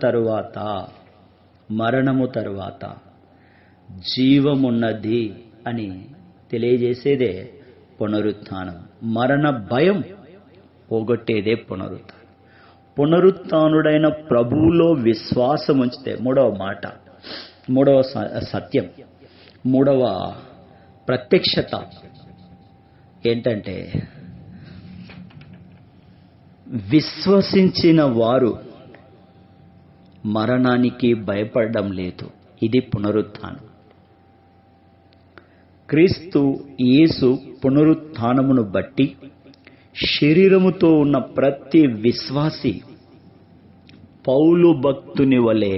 తరువాత జీవమున్నది అని తెలియజేసేదే పునరుత్థానం. మరణ భయం పోగొట్టేదే పునరుత్థానం. పునరుత్థానుడైన ప్రభువులో విశ్వాసం ఉంచితే, మూడవ సత్యం, మూడవ ప్రత్యక్షత ఏంటంటే, విశ్వసించిన వారు మరణానికి భయపడడం లేదు. ఇది పునరుత్థానం. క్రీస్తు యేసు పునరుత్థానమును బట్టి శరీరముతో ఉన్న ప్రతి విశ్వాసి పౌలు భక్తుని వలె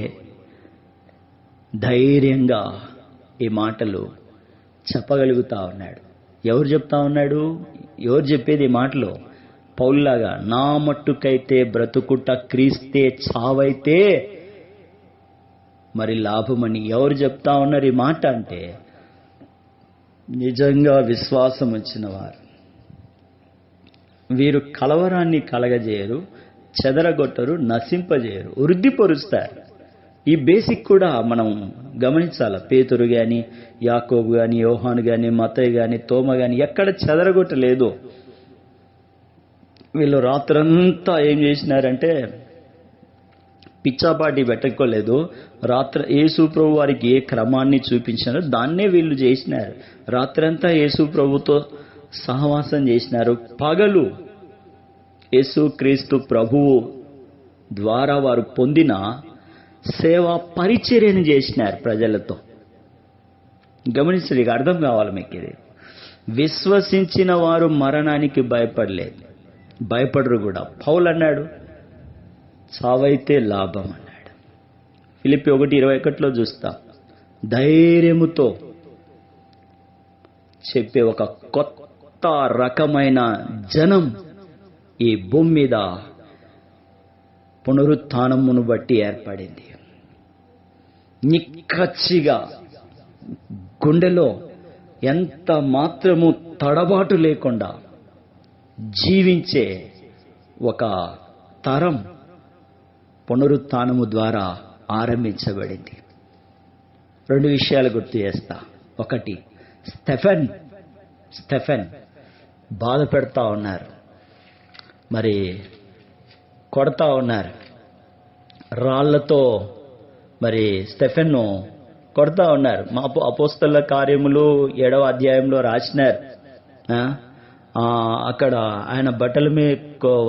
ధైర్యంగా ఈ మాటలు చెప్పగలుగుతా ఉన్నాడు. ఎవరు చెప్తా ఉన్నాడు? ఎవరు చెప్పేది ఈ మాటలు? పౌలులాగా నా మట్టుకైతే బ్రతుకుట క్రీస్తే, చావైతే మరి లాభమని ఎవరు చెప్తా ఉన్నారు ఈ మాట అంటే, నిజంగా విశ్వాసం వచ్చిన వారు. వీరు కలవరాన్ని కలగజేయరు, చెదరగొట్టరు, నశింపజేయరు, వృద్ధిపరుస్తారు. ఈ బేసిక్ కూడా మనం గమనించాలి. పేతురు కానీ, యాకోబు కానీ, యోహాను కానీ, మత్తయి కానీ, తోమ కానీ ఎక్కడ చెదరగొట్టలేదు. వీళ్ళు రాత్రంతా ఏం చేసినారంటే పిచ్చాపాటి పెట్టుకోలేదు. యేసు ప్రభు వారికి ఏ క్రమాన్ని చూపించారో దాన్నే వీళ్ళు చేసినారు. రాత్రంతా యేసు ప్రభుతో సహవాసం చేసినారు. పగలు యేసుక్రీస్తు ప్రభువు ద్వారా వారు పొందిన సేవా పరిచర్యను చేసినారు ప్రజలతో. గమనించండి, అర్థం కావాలి మీకు ఇది. విశ్వసించిన వారు మరణానికి భయపడరు కూడా. పౌలు అన్నాడు చావైతే లాభం అన్నాడు. ఫిలిప్పి 1:21 చూస్తాం. ధైర్యముతో చెప్పే ఒక కొత్త రకమైన జనం ఈ భూమి మీద పునరుత్థానమును బట్టి ఏర్పడింది. నిక్కచ్చిగా గుండెలో ఎంత మాత్రము తడబాటు లేకుండా జీవించే ఒక తరం పునరుత్థానము ద్వారా ఆరంభించబడింది. 2 విషయాలు గుర్తు చేస్తా. ఒకటి, స్టెఫెన్ బాధ పెడతా ఉన్నారు, మరి కొడతా ఉన్నారు రాళ్లతో. మరి స్టెఫెన్ను కొడతా ఉన్నారు. మా అపోస్తలుల కార్యములు 7వ అధ్యాయంలో రాసినారు. అక్కడ ఆయన బట్టల మీద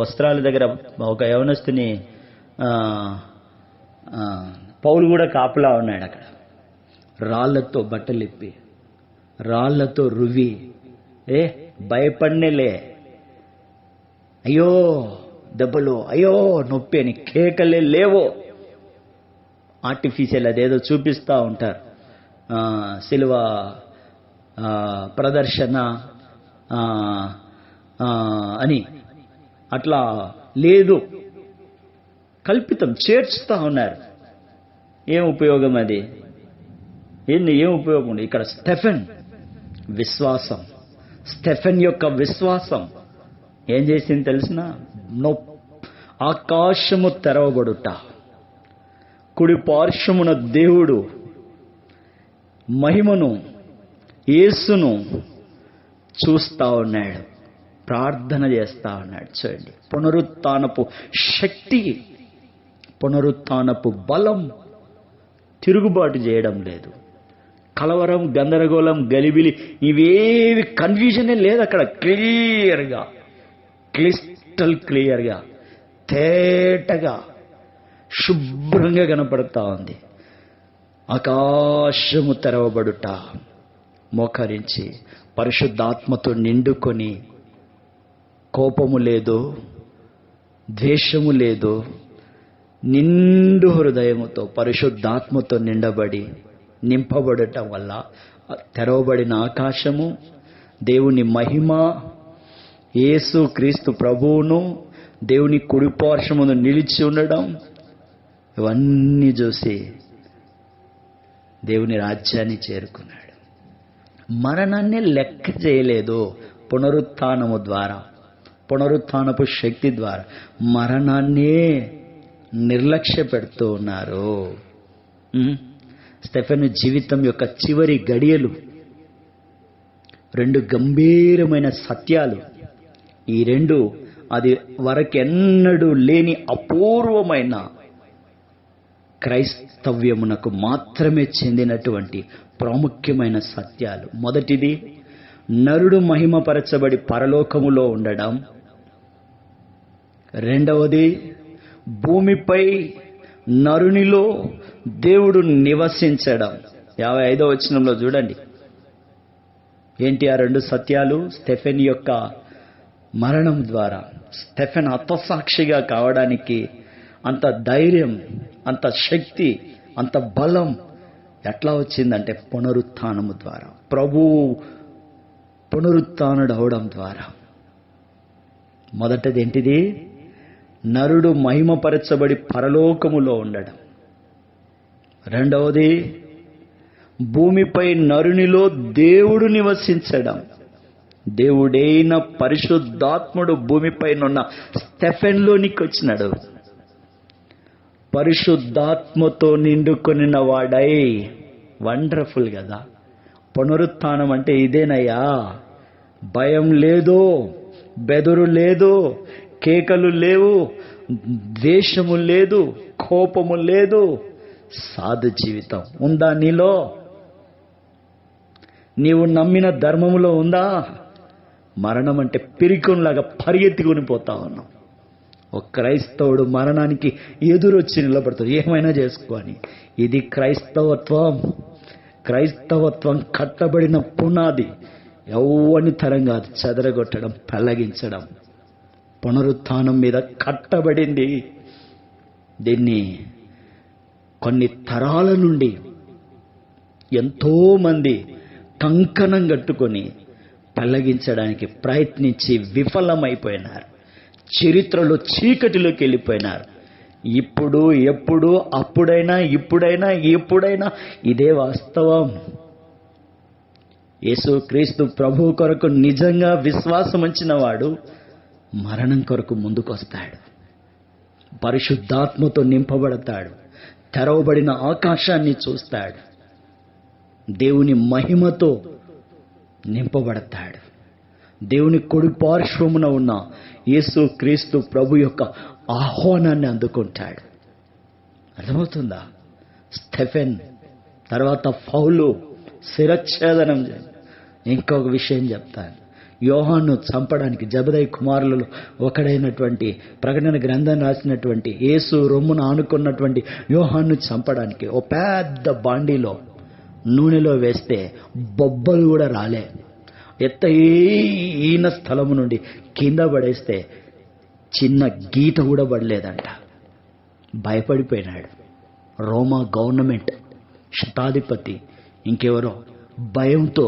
వస్త్రాల దగ్గర ఒక యవనస్తుని పౌలు కూడా కాపులా ఉన్నాడు. అక్కడ రాళ్లతో బట్టలు ఇప్పి, రాళ్లతో రువి, భయపడినేలే, అయ్యో దెబ్బలు, అయ్యో నొప్పి అని కేకలే లేవో. ఆర్టిఫిషియల్ అదేదో చూపిస్తూ ఉంటారు, సిలువ ప్రదర్శన అని. అట్లా లేదు, కల్పితం చేర్చుతా ఉన్నారు. ఏం ఉపయోగం అది? ఏం ఉపయోగం? ఇక్కడ స్టెఫెన్ యొక్క విశ్వాసం ఏం చేసింది తెలిసిన? ఆకాశము తెరవబడుట, కుడి పార్శ్వమున దేవుడు మహిమను, యేసును చూస్తా ఉన్నాడు. ప్రార్థన చేస్తా ఉన్నాడు. చూడండి, పునరుత్థానపు శక్తి, పునరుత్థానపు బలం. తిరుగుబాటు చేయడం లేదు. కలవరం, గందరగోళం, గలిబిలి ఇవేవి కన్ఫ్యూజనే లేదు అక్కడ. క్లియర్గా, క్లిస్టల్ క్లియర్గా, తేటగా, శుభ్రంగా కనపడతా ఉంది. ఆకాశము తెరవబడుట, మోకరించి పరిశుద్ధాత్మతో నిండుకొని, కోపము లేదు, ద్వేషము లేదు, నిండు హృదయముతో పరిశుద్ధాత్మతో నింపబడటం వల్ల తెరవబడిన ఆకాశము, దేవుని మహిమ, యేసు క్రీస్తు ప్రభువును దేవుని కుడిపార్శ్వమును నిలిచి ఉండడం, ఇవన్నీ చూసి దేవుని రాజ్యాన్ని చేరుకున్నాడు. మరణాన్ని లెక్క చేయలేదు. పునరుత్థానము ద్వారా, పునరుత్థానపు శక్తి ద్వారా మరణాన్నే నిర్లక్ష్య పెడుతూ ఉన్నారు. స్టెఫెను జీవితం యొక్క చివరి గడియలు, 2 గంభీరమైన సత్యాలు. ఈ 2 అది వరకెన్నడూ లేని అపూర్వమైన క్రైస్తవ్యమునకు మాత్రమే చెందినటువంటి ప్రాముఖ్యమైన సత్యాలు. మొదటిది, నరుడు మహిమపరచబడి పరలోకములో ఉండడం. రెండవది, భూమిపై నరునిలో దేవుడు నివసించడం. 55వ వచనంలో చూడండి, ఏంటి ఆ 2 సత్యాలు? స్టెఫెన్ యొక్క మరణం ద్వారా స్టెఫెన్ హతసాక్షిగా కావడానికి అంత ధైర్యం, అంత శక్తి, అంత బలం ఎట్లా వచ్చిందంటే పునరుత్థానము ద్వారా, ప్రభువు పునరుత్థానుడు అవడం ద్వారా. మొదటిది ఏంటిది? నరుడు మహిమపరచబడి పరలోకములో ఉండడం. రెండవది, భూమిపై నరునిలో దేవుడు నివసించడం. దేవుడైన పరిశుద్ధాత్ముడు భూమిపైనున్న స్టెఫెన్లోనికి వచ్చినాడు. పరిశుద్ధాత్మతో నిండుకొనిన వాడై. వండర్ఫుల్ కదా. పునరుత్థానం అంటే ఇదేనయ్యా. భయం లేదు, బెదురు లేదు, కేకలు లేవు, ద్వేషము లేదు, కోపము లేదు. సాధు జీవితం ఉందా నీలో? నీవు నమ్మిన ధర్మములో ఉందా? మరణం అంటే పిరికొనిలాగా పరిగెత్తుకుని పోతా ఉన్నాం. ఒక క్రైస్తవుడు మరణానికి ఎదురొచ్చి నిలబడతాడు, ఏమైనా చేసుకో అని. ఇది క్రైస్తవత్వం. క్రైస్తవత్వం కట్టబడిన పునాది ఎవ్వని తరం కాదు. చెదరగొట్టడం, పెళ్లగించడం, పునరుత్థానం మీద కట్టబడింది. దీన్ని కొన్ని తరాల నుండి ఎంతోమంది కంకణం కట్టుకొని పెళ్లగించడానికి ప్రయత్నించి విఫలమైపోయినారు. చరిత్రలో చీకటిలోకి వెళ్ళిపోయినారు. ఇప్పుడు, ఎప్పుడు, అప్పుడైనా, ఇప్పుడైనా, ఎప్పుడైనా ఇదే వాస్తవం. యేసు క్రీస్తు ప్రభువు కొరకు నిజంగా విశ్వాసం ఉంచిన వాడు మరణం కొరకు ముందుకొస్తాడు. పరిశుద్ధాత్మతో నింపబడతాడు. తెరవబడిన ఆకాశాన్ని చూస్తాడు. దేవుని మహిమతో నింపబడతాడు. దేవుని కుడి పార్శ్వమున ఉన్న యేసు క్రీస్తు ప్రభు యొక్క ఆహ్వానాన్ని అందుకుంటాడు. అర్థమవుతుందా? స్టెఫెన్ తర్వాత పౌలు శిరచ్ఛేదనం. ఇంకొక విషయం చెప్తాను. యోహాను చంపడానికి జబదయి కుమారులలో ఒకడైనటువంటి ప్రకటన గ్రంథం రాసినటువంటి యేసు రొమ్మును ఆనుకున్నటువంటి యోహాను చంపడానికి ఓ పెద్ద బాండీలో నూనెలో వేస్తే బొబ్బలు కూడా రాలే. ఎత్తైన స్థలము నుండి కింద పడేస్తే చిన్న గీత కూడా పడలేదంట. భయపడిపోయినాడు. రోమా గవర్నమెంట్ శతాధిపతి ఇంకెవరో భయంతో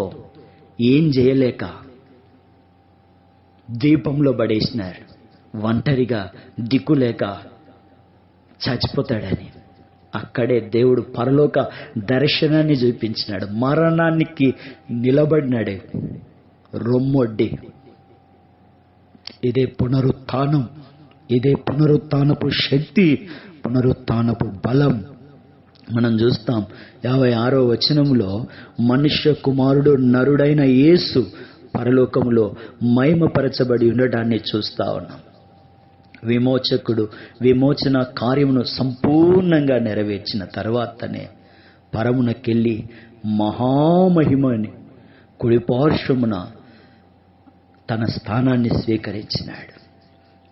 ఏం చేయలేక దీపంలో పడేసినారు. ఒంటరిగా దిక్కులేక చచ్చిపోతాడని అక్కడే దేవుడు పరలోక దర్శనాన్ని చూపించినాడు. మరణానికి నిలబడినాడే రొమ్మొడ్డి. ఇదే పునరుత్థానం. ఇదే పునరుత్థానపు శక్తి, పునరుత్థానపు బలం. మనం చూస్తాం 56వ వచనంలో మనుష్య కుమారుడు నరుడైన యేసు పరలోకములో మహిమపరచబడి ఉండడాన్ని చూస్తా ఉన్నాం. విమోచకుడు విమోచన కార్యమును సంపూర్ణంగా నెరవేర్చిన తర్వాతనే పరమునకెళ్ళి మహామహిమని కుడిపార్శ్వమున తన స్థానాన్ని స్వీకరించినాడు.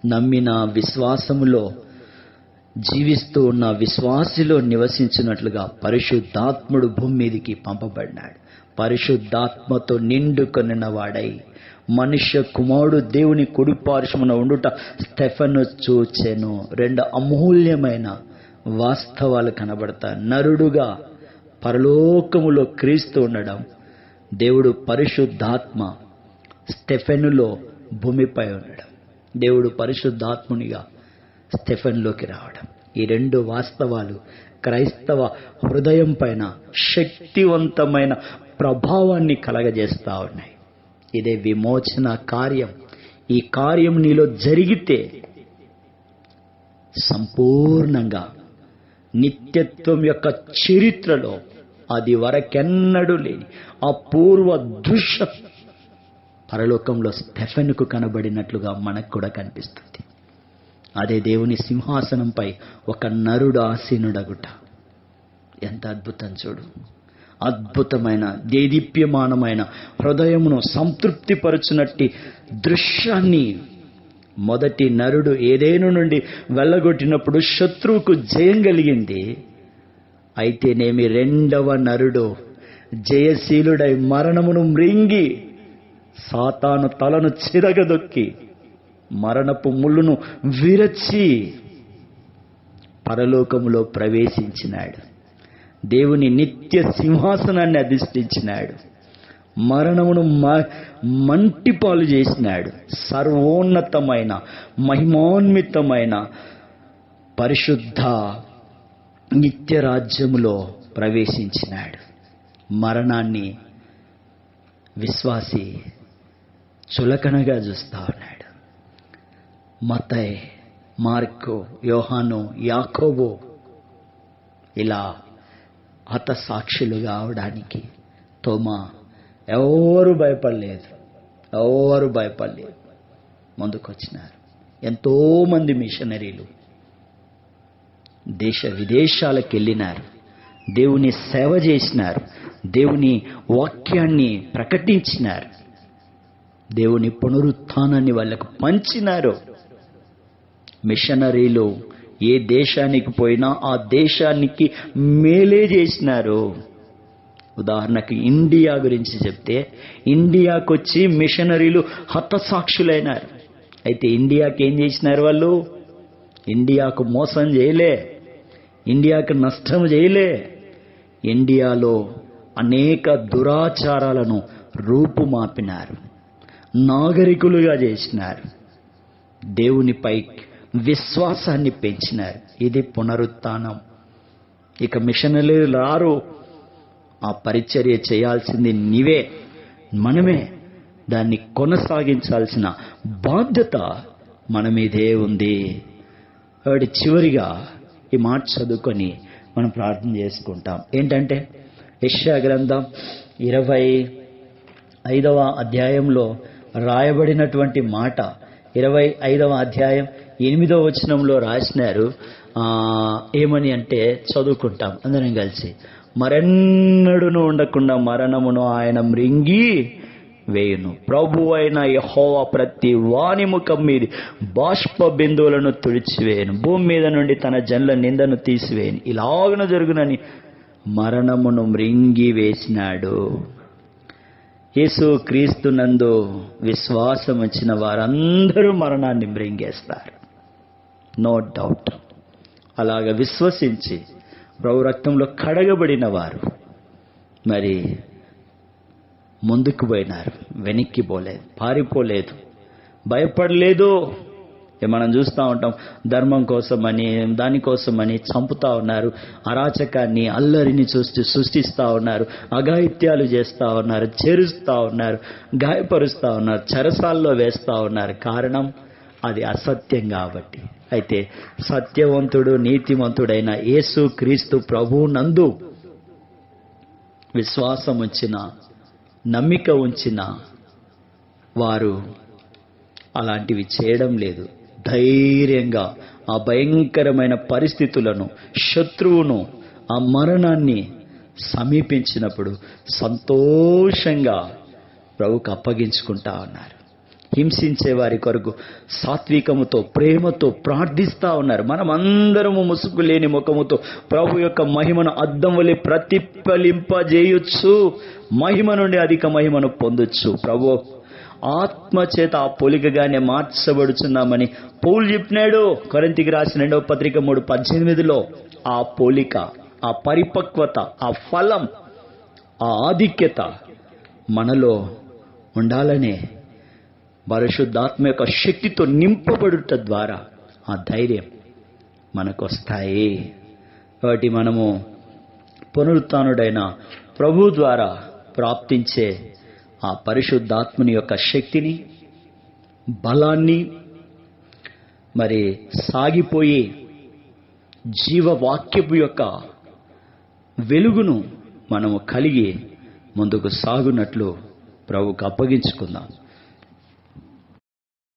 నమ్మిన విశ్వాసములో జీవిస్తూ ఉన్న విశ్వాసిలో నివసించినట్లుగా పరిశుద్ధాత్ముడు భూమి మీదికి పంపబడినాడు. పరిశుద్ధాత్మతో నిండుకొనిన వాడై మనుష్య కుమారుడు దేవుని కుడిపార్శ్వమున ఉండుట స్టెఫెను చూచెను. 2 అమూల్యమైన వాస్తవాలు కనబడతాయి. నరుడుగా పరలోకములో క్రీస్తు ఉండడం, దేవుడు పరిశుద్ధాత్మ స్టెఫెనులో భూమిపై ఉండడం, దేవుడు పరిశుద్ధాత్మునిగా స్టెఫెన్లోకి రావడం. ఈ 2 వాస్తవాలు క్రైస్తవ హృదయం పైన శక్తివంతమైన ప్రభావాన్ని కలగజేస్తా ఉన్నాయి. ఇదే విమోచన కార్యం. ఈ కార్యం నీలో జరిగితే సంపూర్ణంగా నిత్యత్వం యొక్క చరిత్రలో అది వరకెన్నడూ లేని అపూర్వ దృశ్యం పరలోకంలో స్టెఫెనుకు కనబడినట్లుగా మనకు కూడా కనిపిస్తుంది. అదే దేవుని సింహాసనంపై ఒక నరుడు ఆసీనుడగుట. ఎంత అద్భుతం చూడు. అద్భుతమైన దేదీప్యమానమైన హృదయమును సంతృప్తిపరచునట్టి దృశ్యాన్ని మొదటి నరుడు ఏదేను నుండి వెళ్ళగొట్టినప్పుడు శత్రువుకు జయం కలిగింది. అయితేనేమి 2వ నరుడు జయశీలుడై మరణమును మృంగి సాతాను తలను చిరగదొక్కి మరణపు ముళ్ళును విరచి పరలోకములో ప్రవేశించినాడు. దేవుని నిత్య సింహాసనాన్ని అధిష్ఠించినాడు. మరణమును మంటిపాలు చేసినాడు. సర్వోన్నతమైన మహిమోన్మితమైన పరిశుద్ధ నిత్య రాజ్యములో ప్రవేశించినాడు. మరణాన్ని విశ్వాసి చులకనగా చూస్తా ఉన్నాడు. మత్తయి, మార్కు, యోహాను, యాకోబు ఇలా హతసాక్షులుగా అవడానికి తోమా ఎవరు భయపడలేదు. ముందుకొచ్చినారు. ఎంతోమంది మిషనరీలు దేశ విదేశాలకు వెళ్ళినారు. దేవుని సేవ చేసినారు. దేవుని వాక్యాన్ని ప్రకటించినారు. దేవుని పునరుత్థానాన్ని వాళ్ళకు పంచినారు. మిషనరీలు ఏ దేశానికి పోయినా ఆ దేశానికి మేలే చేసినారు. ఉదాహరణకి ఇండియా గురించి చెప్తే, ఇండియాకు వచ్చి మిషనరీలు హతసాక్షులైనారు. అయితే ఇండియాకి ఏం చేసినారు వాళ్ళు? ఇండియాకు మోసం చేయలే, ఇండియాకు నష్టం చేయలే. ఇండియాలో అనేక దురాచారాలను రూపుమాపినారు, నాగరికులుగా చేసినారు, దేవునిపై విశ్వాసాన్ని పెంచినారు. ఇది పునరుత్థానం. ఇక మిషనరీలు రారు. ఆ పరిచర్య చేయాల్సింది నీవే, మనమే. దాన్ని కొనసాగించాల్సిన బాధ్యత మన మీదే ఉంది. కాబట్టి చివరిగా ఈ మాట చదువుకొని మనం ప్రార్థన చేసుకుంటాం. ఏంటంటే యెషయా గ్రంథం 25వ అధ్యాయంలో రాయబడినటువంటి మాట, 25వ అధ్యాయం 8వ వచనంలో రాసినారు. ఏమని అంటే చదువుకుంటాం అందరం కలిసి. మరెన్నడూను ఉండకుండా మరణమును ఆయన మృంగి వేయును. ప్రభు అయిన యెహోవా ప్రతి వాని ముఖం మీద బాష్ప బిందువులను తుడిచివేయను. భూమి మీద నుండి తన జనుల నిందను తీసివేయను. ఇలాగన జరుగునని మరణమును మృంగి వేసినాడు. యేసు క్రీస్తునందు విశ్వాసం వచ్చిన వారందరూ మరణాన్ని మృంగేస్తారు. No doubt. అలాగ విశ్వసించి ప్రభు రక్తంలో కడగబడిన వారు మరి ముందుకు పోయినారు, వెనక్కి పోలేదు, పారిపోలేదు, భయపడలేదు. మనం చూస్తూ ఉంటాం, ధర్మం కోసమని దానికోసమని చంపుతా ఉన్నారు, అరాచకాన్ని అల్లరిని సృష్టిస్తూ ఉన్నారు, అఘాయిత్యాలు చేస్తూ ఉన్నారు, చేరుస్తూ ఉన్నారు, గాయపరుస్తూ ఉన్నారు, చెరసాల్లో వేస్తూ ఉన్నారు. కారణం అది అసత్యం కాబట్టి. అయితే సత్యవంతుడు నీతిమంతుడైన యేసు క్రీస్తు ప్రభువు నందు విశ్వాసం ఉంచిన, నమ్మిక ఉంచిన వారు అలాంటివి చేయడం లేదు. ధైర్యంగా ఆ భయంకరమైన పరిస్థితులను, శత్రువును, ఆ మరణాన్ని సమీపించినప్పుడు సంతోషంగా ప్రభువుకు అప్పగించుకుంటా ఉన్నారు. హింసించే వారి కొరకు సాత్వికముతో, ప్రేమతో ప్రార్థిస్తా ఉన్నారు. మనం అందరము ముసుగు లేని ముఖముతో ప్రభు యొక్క మహిమను అద్దం వలె ప్రతిఫలింపజేయొచ్చు. మహిమ నుండి అధిక మహిమను పొందొచ్చు. ప్రభు ఆత్మ చేత ఆ పోలికగానే మార్చబడుచున్నామని పౌలు చెప్పినాడు. కొరింథీకి రాసిన 2వ పత్రిక 3:18 ఆ పోలిక, ఆ పరిపక్వత, ఆ ఫలం, ఆ ఆధిక్యత మనలో ఉండాలనే పరిశుద్ధాత్మ యొక్క శక్తితో నింపబడుట ద్వారా ఆ ధైర్యం మనకు వస్తాయి. కాబట్టి మనము పునరుత్థానుడైన ప్రభు ద్వారా ప్రాప్తించే ఆ పరిశుద్ధాత్మని యొక్క శక్తిని, బలాన్ని, మరి సాగిపోయి జీవవాక్యపు యొక్క వెలుగును మనము కలిగి ముందుకు సాగునట్లు ప్రభువుకు అప్పగించుకుందాం.